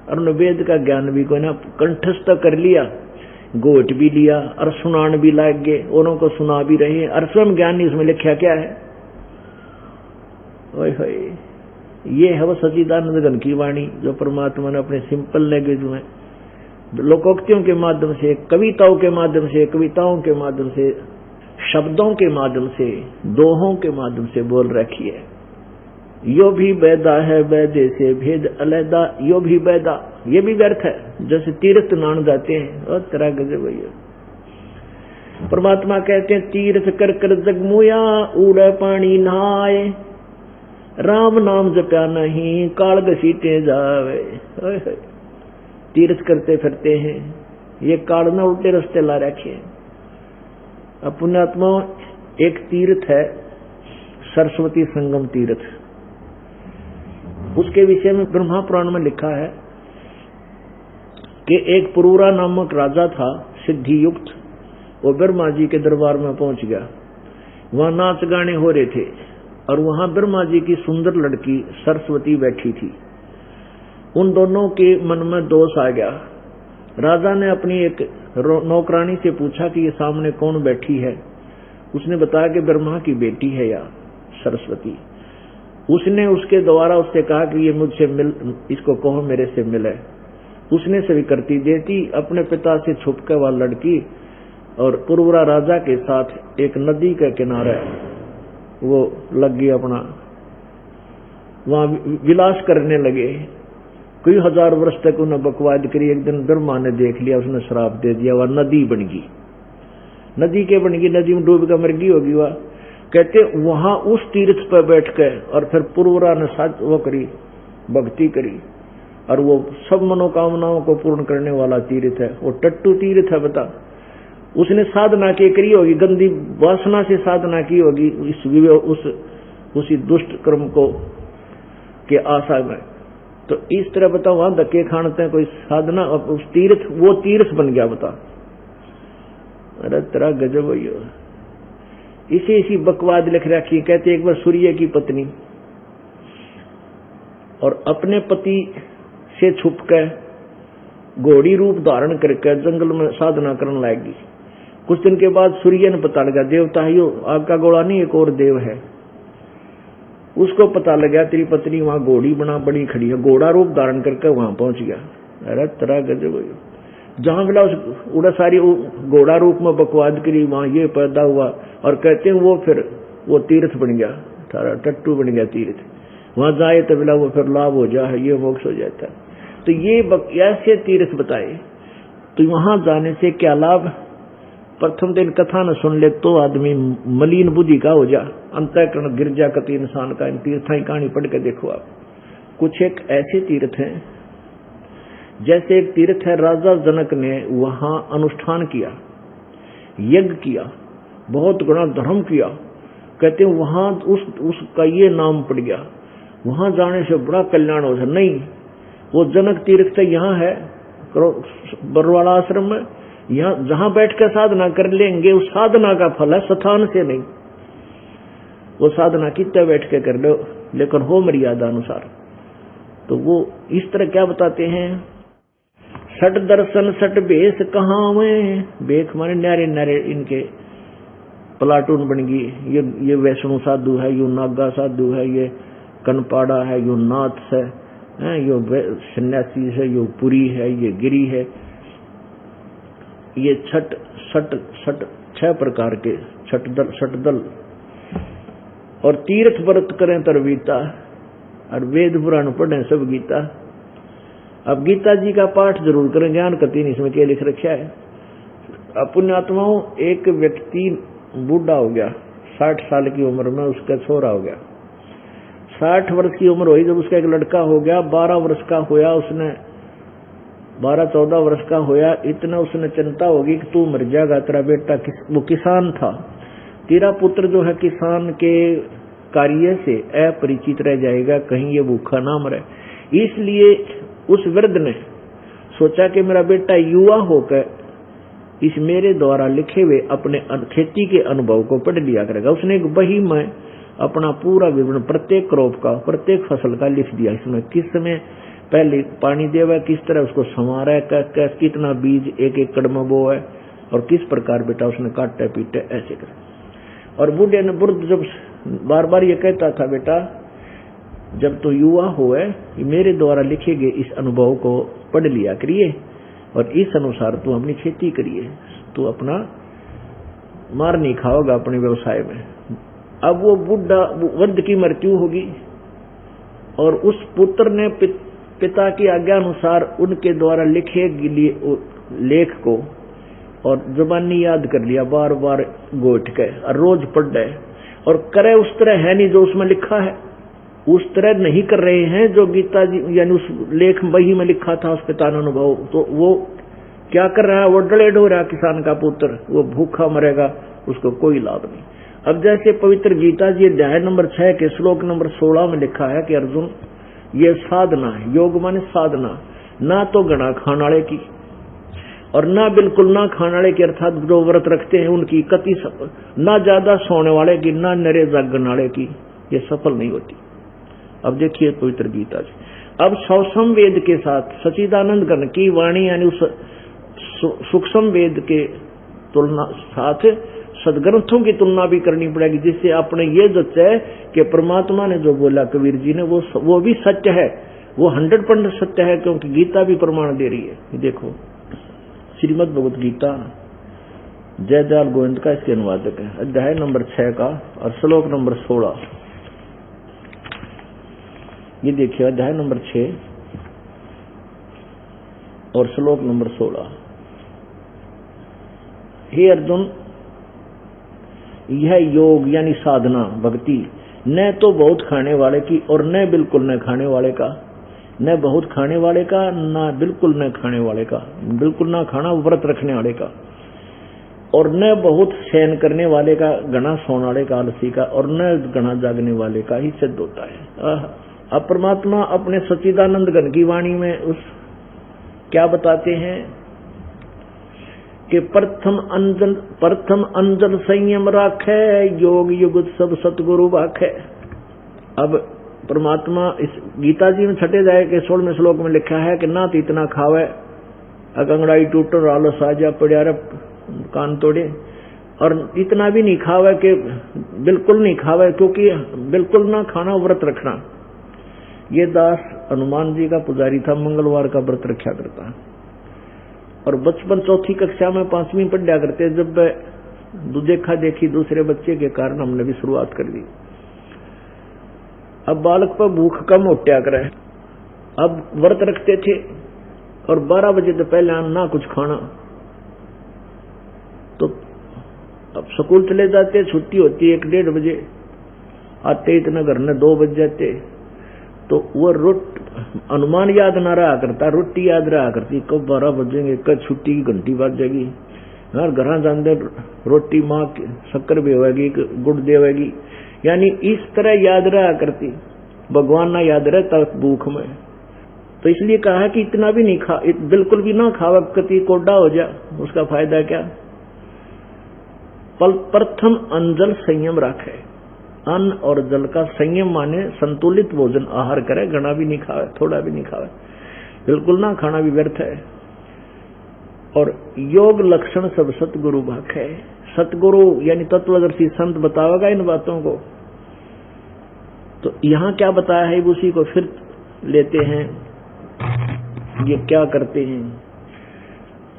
और वेद का ज्ञान भी कोई ना कंठस्थ कर लिया, गोट भी लिया और सुनान भी लाग गए, औरों को सुना भी रहे, और स्वयं ज्ञान इसमें लिखा क्या है? ओए होए, ये है वो सच्चिदानंद घन की वाणी जो परमात्मा ने अपने सिंपल लैंग्वेज में लोकोक्तियों के माध्यम से, कविताओं के माध्यम से, कविताओं के माध्यम से, शब्दों के माध्यम से, दोहों के माध्यम से बोल रखी है। यो भी वैदा है वैदे से भेद अलैदा, यो भी वैदा, ये भी व्यर्थ है। जैसे तीर्थ नान जाते हैं और तेरा गजब भैया। परमात्मा कहते हैं तीर्थ कर कर जगमुया, उड़े पानी नहाए, राम नाम जप्या नहीं काल घसीटे जावे। तीर्थ करते फिरते हैं, ये काल न उल्टे रास्ते ला रखे। अब पुण्यात्मा एक तीर्थ है सरस्वती संगम तीर्थ, उसके विषय में ब्रह्मा पुराण में लिखा है कि एक पुरूरा नामक राजा था सिद्धि युक्त, वो ब्रह्मा जी के दरबार में पहुंच गया। वहां नाच गाने हो रहे थे और वहां ब्रह्मा जी की सुंदर लड़की सरस्वती बैठी थी। उन दोनों के मन में दोष आ गया। राजा ने अपनी एक नौकरानी से पूछा कि ये सामने कौन बैठी है। उसने बताया कि ब्रह्मा की बेटी है या सरस्वती। उसने उसके द्वारा उससे कहा कि ये मुझसे मिल, इसको कहो मेरे से मिले। उसने स्वीकृति देती, अपने पिता से छुपकर वह लड़की और पुरवरा राजा के साथ एक नदी के किनारे वो लग गई, अपना वहां विलास करने लगे। कई हजार वर्ष तक उन्हें बकवाद करी। एक दिन ब्रह्मा ने देख लिया, उसने श्राप दे दिया, वह नदी बन गई। नदी के बन गई, नदी में डूब कर मर गई होगी वह। कहते वहां उस तीर्थ पर बैठ कर और फिर पुरवरा ने साथ वो करी, भक्ति करी, और वो सब मनोकामनाओं को पूर्ण करने वाला तीर्थ है। वो टट्टू तीर्थ है। बता, उसने साधना के करी होगी, गंदी वासना से साधना की होगी उसी दुष्ट कर्म को के आशा में। तो इस तरह बताओ वहां धक्के खानते हैं कोई साधना, उस तीर्थ वो तीर्थ बन गया। बता, अरे तेरा गजब हो। इसी बकवाद लिख रखी। कहते एक बार सूर्य की पत्नी और अपने पति से छुपकर घोड़ी रूप धारण करके जंगल में साधना करने लगी। कुछ दिन के बाद सूर्य ने पता लगा, देवता है यो, आग का गोला नहीं एक और देव है। उसको पता लगा तेरी पत्नी वहां घोड़ी बना बड़ी खड़ी है, घोड़ा रूप धारण करके वहां पहुंच गया। अरे तेरा गजब हो। जहां मिला उस उड़ा सारी घोड़ा रूप में बकवाद करी, वहां ये पैदा हुआ। और कहते हैं वो फिर वो तीर्थ बन गया, सारा टट्टू बन गया तीर्थ। वहां जाए तो मिला वो फिर लाभ हो जाए, ये मोक्ष हो जाता है। तो ये ऐसे तीर्थ बताए। तो वहां जाने से क्या लाभ? प्रथम दिन कथा न सुन ले तो आदमी मलिन बुद्धि का हो जा, अंतःकरण गिर जा कति इंसान का। इन तीर्थों की कहानी पढ़ के देखो आप। कुछ एक ऐसे तीर्थ हैं, जैसे एक तीर्थ है राजा जनक ने वहां अनुष्ठान किया, यज्ञ किया, बहुत बड़ा धर्म किया। कहते हैं वहां उसका ये नाम पड़ गया, वहां जाने से बड़ा कल्याण हो। नहीं, वो जनक तीर्थ यहाँ है, बरवाला आश्रम में, यहाँ जहां बैठ कर साधना कर लेंगे उस साधना का फल है, स्थान से नहीं। वो साधना कितने बैठ के कर लो, लेकिन हो मर्यादा अनुसार। तो वो इस तरह क्या बताते हैं, सट दर्शन सट बेस कहाँ में, बेख माने न्यारे न्यारे इनके प्लाटून बन गई। ये वैष्णो साधु है, यो नागा साधु है, ये कनपाड़ा है, यो नाथ है, यो सन्यासी है, यो पुरी है, ये गिरी है। ये छठ सट सट 6 प्रकार के सट दल। और तीर्थ व्रत करें तरवीता, और वेद पुराण पढ़ें सब गीता। अब गीता जी का पाठ जरूर करें, ज्ञान का 3 इसमें क्या लिख रखा है। पुण्यात्माओं, एक व्यक्ति बूढ़ा हो गया, 60 साल की उम्र में उसका छोरा हो गया। 60 वर्ष की उम्र हुई जब उसका एक लड़का हो गया, 12 वर्ष का होया, उसने 12-14 वर्ष का होया, इतना उसने चिंता होगी कि तू मर जाएगा, तेरा बेटा वो किसान था, तेरा पुत्र जो है किसान के कार्य से अपरिचित रह जाएगा, कहीं ये भूखा ना मरे। इसलिए उस वृद्ध ने सोचा कि मेरा बेटा युवा होकर इस मेरे द्वारा लिखे हुए अपने खेती के अनुभव को पढ़ लिया करेगा। उसने एक बही में अपना पूरा विवरण प्रत्येक क्रॉप का, प्रत्येक फसल का लिख दिया। इसमें किस समय पहले पानी देवा, किस तरह उसको संवारा है, कितना बीज एक एकड़ में बो है, और किस प्रकार बेटा उसने काटे पीटे ऐसे कर। और बूढ़े ने बुर्द जब बार बार ये कहता था, बेटा जब तो युवा होए मेरे द्वारा लिखे गए इस अनुभव को पढ़ लिया करिए, और इस अनुसार तू अपनी खेती करिए, तू अपना मार नहीं खाओगा अपने व्यवसाय में। अब वो बुढ़ा वृद्ध की मृत्यु होगी, और उस पुत्र ने पिता की आज्ञा अनुसार उनके द्वारा लिखे लिए लेख को और जुबानी याद कर लिया, बार बार गोट के, और रोज पढ़ रहे, और करे उस तरह है नहीं जो उसमें लिखा है, उस तरह नहीं कर रहे हैं जो गीता जी यानी उस लेख बही में लिखा था, उस पिता ने अनुभव। तो वो क्या कर रहा है, वो डलेड हो रहा है किसान का पुत्र, वो भूखा मरेगा, उसको कोई लाभ नहीं। अब जैसे पवित्र गीता जी अध्याय नंबर 6 के श्लोक नंबर 16 में लिखा है कि अर्जुन ये साधना है, योग माने साधना, ना तो गणा खाने वाले की और ना बिल्कुल ना खाने वाले की, अर्थात जो व्रत रखते हैं उनकी, कति ना ज्यादा सोने वाले की, ना नरे जागने वाले की, ये सफल नहीं होती। अब देखिए पवित्र गीता जी, अब सूक्ष्म वेद के साथ सच्चिदानंद घन की वाणी यानी उस सूक्ष्म वेद के तुलना साथ सदग्रंथों की तुलना भी करनी पड़ेगी, जिससे आपने ये जचा है कि परमात्मा ने जो बोला कबीर जी ने वो भी सत्य है, वो 100% सत्य है, क्योंकि गीता भी प्रमाण दे रही है। देखो श्रीमद् भगवत गीता जयदयाल गोविंद का इसके अनुवादक है, अध्याय नंबर 6 का और श्लोक नंबर 16। ये देखिए अध्याय नंबर 6 और श्लोक नंबर 16। हे अर्जुन, यह योग यानी साधना भक्ति न तो बहुत खाने वाले की और न बिल्कुल न खाने वाले का, न बहुत खाने वाले का, न बिल्कुल न खाने वाले का, बिल्कुल ना खाना व्रत रखने वाले का, और न बहुत शयन करने वाले का, घना सोने वाले का, आलसी का, और न घना जागने वाले का ही सिद्ध होता है। अब परमात्मा अपने सच्चिदानंद घन की वाणी में उस क्या बताते हैं कि प्रथम अंजल संयम राखे, योग युगत सब सतगुरु बाखे। अब परमात्मा इस गीता जी में 6 अध्याय के 16वें श्लोक में लिखा है कि ना तो इतना खावे अगंगड़ाई टूट और आलस आ जा पड़ा रे कान तोड़े, और इतना भी नहीं खावे कि बिल्कुल नहीं खावे, क्योंकि बिल्कुल ना खाना व्रत रखना। ये दास हनुमान जी का पुजारी था, मंगलवार का व्रत रखा करता है, और बचपन 4ठी कक्षा में 5वीं पढ़ा करते, जब देखा देखी दूसरे बच्चे के कारण हमने भी शुरुआत कर दी। अब बालक पर भूख कम उठा करे, अब व्रत रखते थे और 12 बजे तो पहले ना कुछ खाना, तो अब स्कूल चले जाते, छुट्टी होती 1-1:30 बजे, आते इतना घर में 2 बज जाते, तो वो अनुमान याद ना रहा करता, रोटी याद रहा करती, कब 12 बजेंगे, कब छुट्टी की घंटी बज जाएगी, यार घर जाते रोटी माँ शक्कर भी होगी, गुड़ देवेगी, यानी इस तरह याद रहा करती, भगवान ना याद रहता भूख में। तो इसलिए कहा है कि इतना भी नहीं खा, बिल्कुल भी ना खावा, कति कोडा हो जा, उसका फायदा क्या। प्रथम अंजल संयम रखे, अन्न और जल का संयम माने संतुलित भोजन आहार करे, घना भी नहीं खावे, थोड़ा भी नहीं खावे, बिल्कुल ना खाना भी व्यर्थ है। और योग लक्षण सब सतगुरु भाग है। सतगुरु यानी तत्वदर्शी संत बतावेगा इन बातों को। तो यहां क्या बताया है उसी को फिर लेते हैं। ये क्या करते हैं,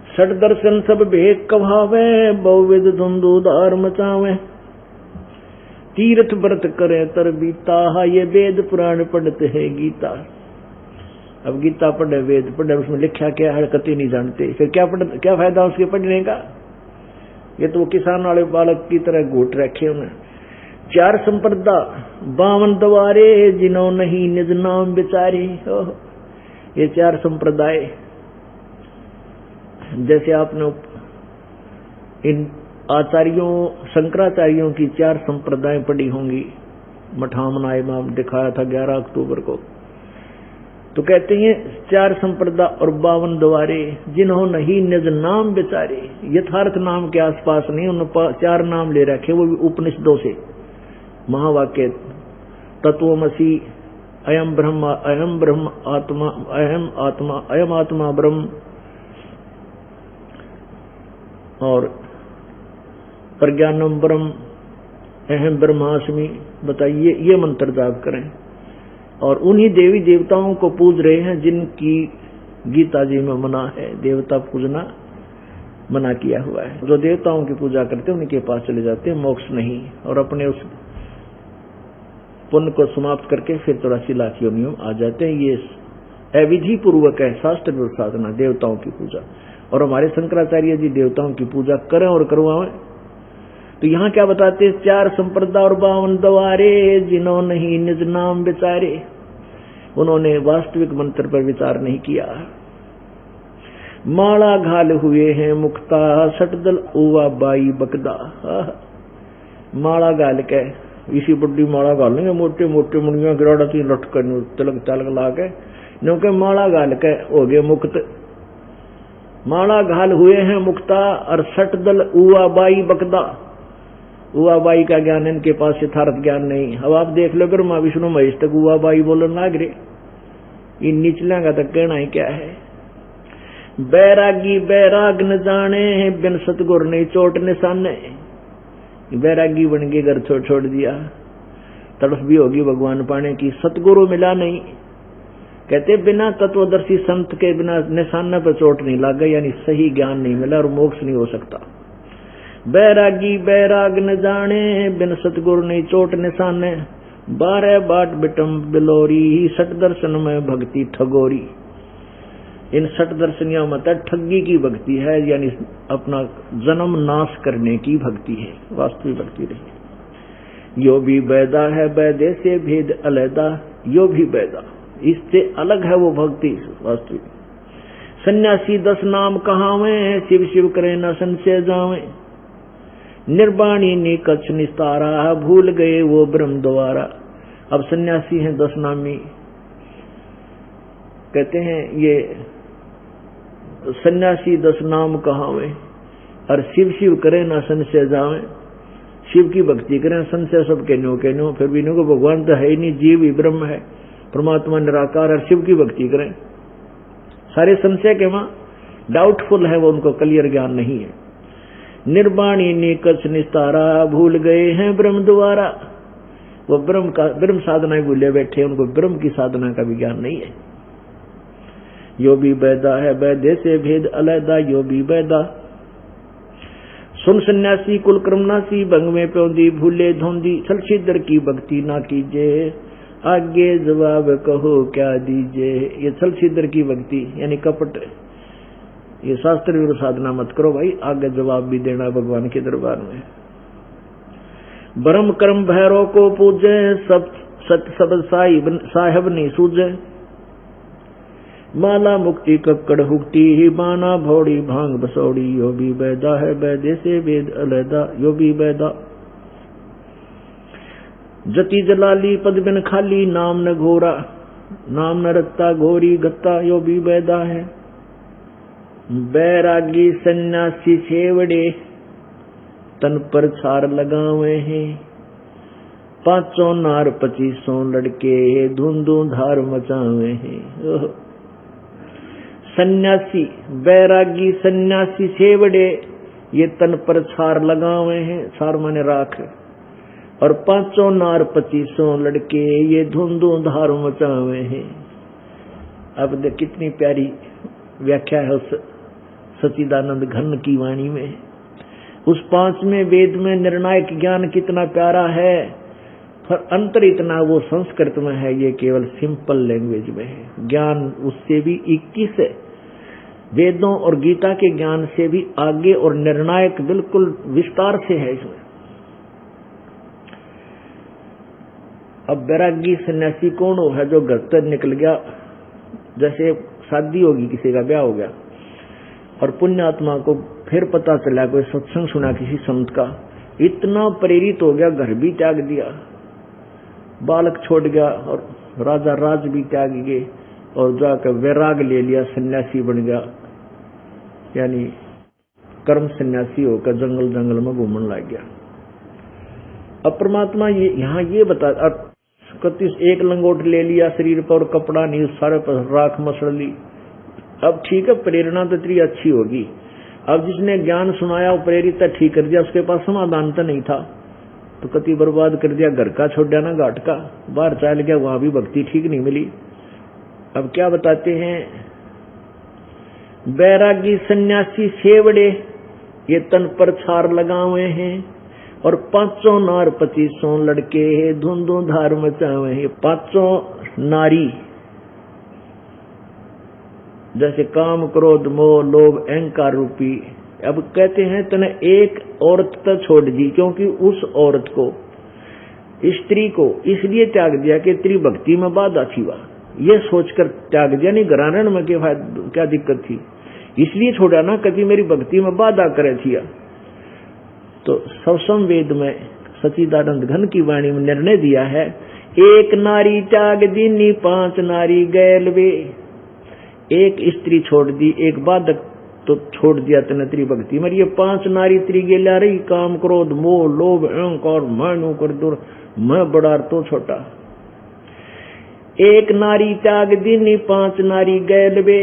षट दर्शन सब भेद कभावे, बहुविध धुंधुधार मचावे, तीर्थ व्रत करे तर बीता, ये वेद पुराण पढ़ते है गीता। अब गीता पढ़े, वेद पढ़े, उसमें लिखा क्या है कति नहीं जानते, फिर क्या फायदा उसके पढ़ने का। ये तो किसान वाले बालक की तरह घूट रखे उन्हें। 4 संप्रदा 52 द्वारे, जिन्हों नहीं निज नाम बिचारे। ये 4 संप्रदाय, जैसे आपने इन आचार्यों शंकराचार्यों की 4 संप्रदाय पढ़ी होंगी, मठामनाय में दिखाया था 11 अक्टूबर को। तो कहते हैं 4 संप्रदा और 52 द्वारे, जिन्हों नहीं निज नाम बिचारे। यथार्थ नाम के आसपास नहीं, उन 4 नाम ले रखे, वो भी उपनिषदों से, महावाक्य, तत्वमसि, अयम ब्रह्म, अयम ब्रह्म आत्मा, अयम आत्मा, अयम आत्मा ब्रह्म, और प्रज्ञानम ब्रह्म, अहम ब्रह्मास्मि। बताइए, ये मंत्र जाप करें। और उन्हीं देवी देवताओं को पूज रहे हैं जिनकी गीता जी में मना है, देवता पूजना मना किया हुआ है। जो देवताओं की पूजा करते हैं उनके पास चले जाते हैं, मोक्ष नहीं। और अपने उस पुण्य को समाप्त करके फिर 84 लाख योनियों आ जाते हैं। ये अविधि पूर्वक है शास्त्र विरुद्ध साधना, देवताओं की पूजा। और हमारे शंकराचार्य जी देवताओं की पूजा करें और करवाएं। तो यहाँ क्या बताते हैं, 4 संप्रदा और 52 द्वारे, जिन्हों नहीं निज नाम बिचारे। उन्होंने वास्तविक मंत्र पर विचार नहीं किया। माला घाल हुए हैं मुक्ता, सटदल उवा बाई बकदा। माला घाल के, इसी बड़ी माला घाल लेंगे, मोटे मोटे मुनिया गिराड़ा तीन लटकन तिलक तलक ला के, क्योंकि माला घाल के हो गए मुक्त। माला घाल हुए हैं मुक्ता और सटदल उवा बाई बकदा। उवा बाई का ज्ञान इनके पास यथार्थ ज्ञान नहीं। अब आप देख लो, ब्रह्मा विष्णु महेश तक उवा बाई बोलने लाग रहे। इन निचला का तक कहना ही क्या है। बैरागी बैराग न जाने, बिन सतगुर नहीं चोट निशाने। बैरागी बन के घर छोड़ दिया, तड़फ भी होगी भगवान पाने की, सतगुरु मिला नहीं। कहते बिना तत्वदर्शी संत के बिना निशाना पर चोट नहीं लग गई, यानी सही ज्ञान नहीं मिला और मोक्ष नहीं हो सकता। बैरागी बैराग न जाने, बिन सतगुरु नहीं चोट निशाने। 12 बाट बिटम बिलोरी, सट दर्शन में भक्ति ठगोरी। इन सट दर्शनियों में ठगी की भक्ति है, यानी अपना जन्म नाश करने की भक्ति है, वास्तविक भक्ति नहीं। यो भी बैदा है बैदे से भेद अलैदा, यो भी बैदा, इससे अलग है वो भक्ति वास्तविक। सन्यासी 10 नाम कहावे, शिव शिव करे न संशय जावे। निर्वाणी ने कच्छ निस्तारा, भूल गए वो ब्रह्म द्वारा। अब सन्यासी हैं 10 नामी, कहते हैं ये सन्यासी 10 नाम कहावे और शिव शिव करे ना संशय जावे। शिव की भक्ति करें, संशय सब कहनो, फिर भी इनको भगवान तो है ही नहीं, जीव ही ब्रह्म है, परमात्मा निराकार, और शिव की भक्ति करें। सारे संशय के वहां डाउटफुल है, वो उनको क्लियर ज्ञान नहीं है। निर्वाणी ने कच्छ निस्तारा, भूल गए हैं ब्रह्म द्वारा। वो ब्रह्म साधना भूले बैठे, उनको ब्रह्म की साधना का भी ज्ञान नहीं है। यो भी बैदा है बैदे से भेद अलैदा, यो भी बैदा। सुन सन्यासी कुल क्रमनासी, भंग में प्योंदी भूले धोंदी। छल छिद्र की भक्ति ना कीजे, आगे जवाब कहो क्या दीजे। ये छल छिद्र की भक्ति यानी कपट, ये शास्त्र विरुद्ध साधना मत करो भाई, आगे जवाब भी देना भगवान के दरबार में। ब्रह्म कर्म भैरव को पूजे, सब सत सब साहेब नहीं सूझे। माला मुक्ति कक्कड़ हुक्ति, बाना भौड़ी भांग बसौड़ी। यो भी बैदा है बैदे से वेद अलैदा, यो भी बैदा। जति जलाली पद बिन खाली, नाम न घोरा। नाम न रत्ता घोरी गत्ता यो भी बैदा है। बैरागी सन्यासी छेवड़े तन पर छार लगावे हैं। 500 नार 2500 लड़के धुंधु धार मचावे हैं। सन्यासी बैरागी सन्यासी छेवड़े ये तन पर छार लगावे हैं, छार माने राख, और 500 नार 2500 लड़के ये धुंधु धार मचावे हैं। अब देख कितनी प्यारी व्याख्या है उस सच्चिदानंद घन की वाणी में। उस 5वें वेद में निर्णायक ज्ञान कितना प्यारा है, पर अंतर इतना वो संस्कृत में है, ये केवल सिंपल लैंग्वेज में है। ज्ञान उससे भी 21 है, वेदों और गीता के ज्ञान से भी आगे और निर्णायक बिल्कुल विस्तार से है इसमें। अब बैरागी सन्यासी कौन हो है? जो घर से निकल गया, जैसे शादी होगी, किसी का ब्याह हो गया और पुण्यात्मा को फिर पता चला, कोई सत्संग सुना किसी संत का, इतना प्रेरित हो गया, घर भी त्याग दिया, बालक छोड़ गया और राजा राज भी त्याग गए और जाकर वैराग ले लिया, सन्यासी बन गया, यानी कर्म सन्यासी होकर जंगल जंगल में घूमने लग गया। अब परमात्मा यहाँ ये बता, एक लंगोट ले लिया शरीर पर और कपड़ा नहीं, सारे पर राख मसड़ ली। अब ठीक है, प्रेरणा तो तेरी अच्छी होगी। अब जिसने ज्ञान सुनाया वो प्रेरित ठीक कर दिया, उसके पास समाधान तो नहीं था, तो कति बर्बाद कर दिया, घर का छोड़ दिया ना, घाट का बाहर चल गया, वहां भी भक्ति ठीक नहीं मिली। अब क्या बताते हैं, बैरागी सन्यासी छेवड़े ये तन पर छार लगावे हैं और 500 नार 2500 लड़के धुंधु धार मचावे हैं। 500 नारी जैसे काम क्रोध मोह लोभ अहंकार रूपी। अब कहते हैं तने एक औरत तो छोड़ दी, क्योंकि उस औरत को, स्त्री को इसलिए त्याग दिया कि तेरी भक्ति में बाधा थी, ये सोचकर त्याग दिया, नहीं घराने में क्या दिक्कत थी, इसलिए छोड़ा ना, कभी मेरी भक्ति में बाधा करे थी। तो सवसम वेद में सच्चिदानंद घन की वाणी में निर्णय दिया है, एक नारी त्याग दीनी 5 नारी गैल वे। एक स्त्री छोड़ दी, एक बाधक तो छोड़ दिया तने तेरी भक्ति में, ये 5 नारी तेरी गेला रही, काम क्रोध मोह लोभ अहंकार मानू कर दूर, मैं बड़ा तो छोटा। एक नारी त्याग दीनी 5 नारी गैल वे,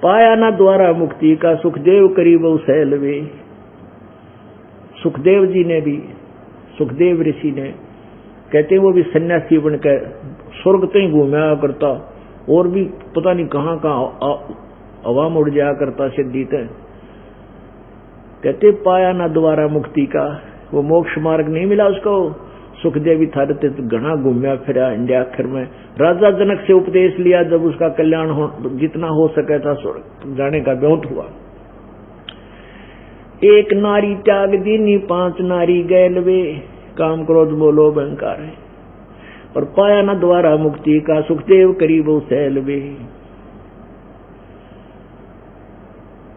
पाया ना द्वारा मुक्ति का सुखदेव करीब सैल वे। सुखदेव जी ने भी, सुखदेव ऋषि ने, कहते वो भी सन्यासी बनकर स्वर्ग तो ही घूमया करता और भी पता नहीं कहां कहां अवाम उड़ जाया करता सिद्धि तय। कहते पाया ना द्वारा मुक्ति का, वो मोक्ष मार्ग नहीं मिला उसको। सुखदेव थारे ते घना घूमया फिरा इंडिया, आखिर में राजा जनक से उपदेश लिया, जब उसका कल्याण हो जितना हो सके था स्वर्ग जाने का ब्योत हुआ। एक नारी त्याग दीनी 5 नारी गैल वे, काम क्रोध मोह लोभ अहंकार है, और पाया न द्वारा मुक्ति का सुखदेव करीब सैल वे।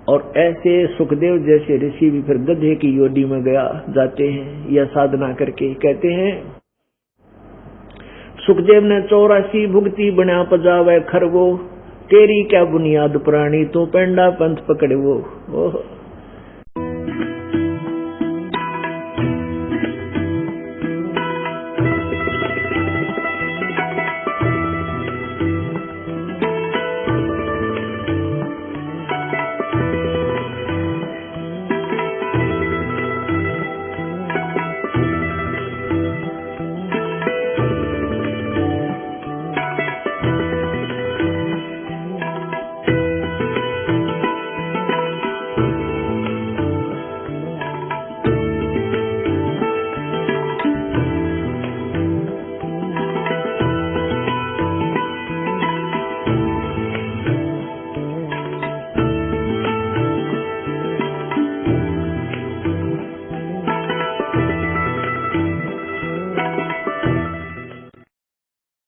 और ऐसे सुखदेव जैसे ऋषि भी फिर गधे की योनि में जाते हैं, यह साधना करके। कहते हैं सुखदेव ने 84 भुगती बना पजावे खरवो, तेरी क्या बुनियाद प्राणी तू पेंडा पंथ पकड़े वो।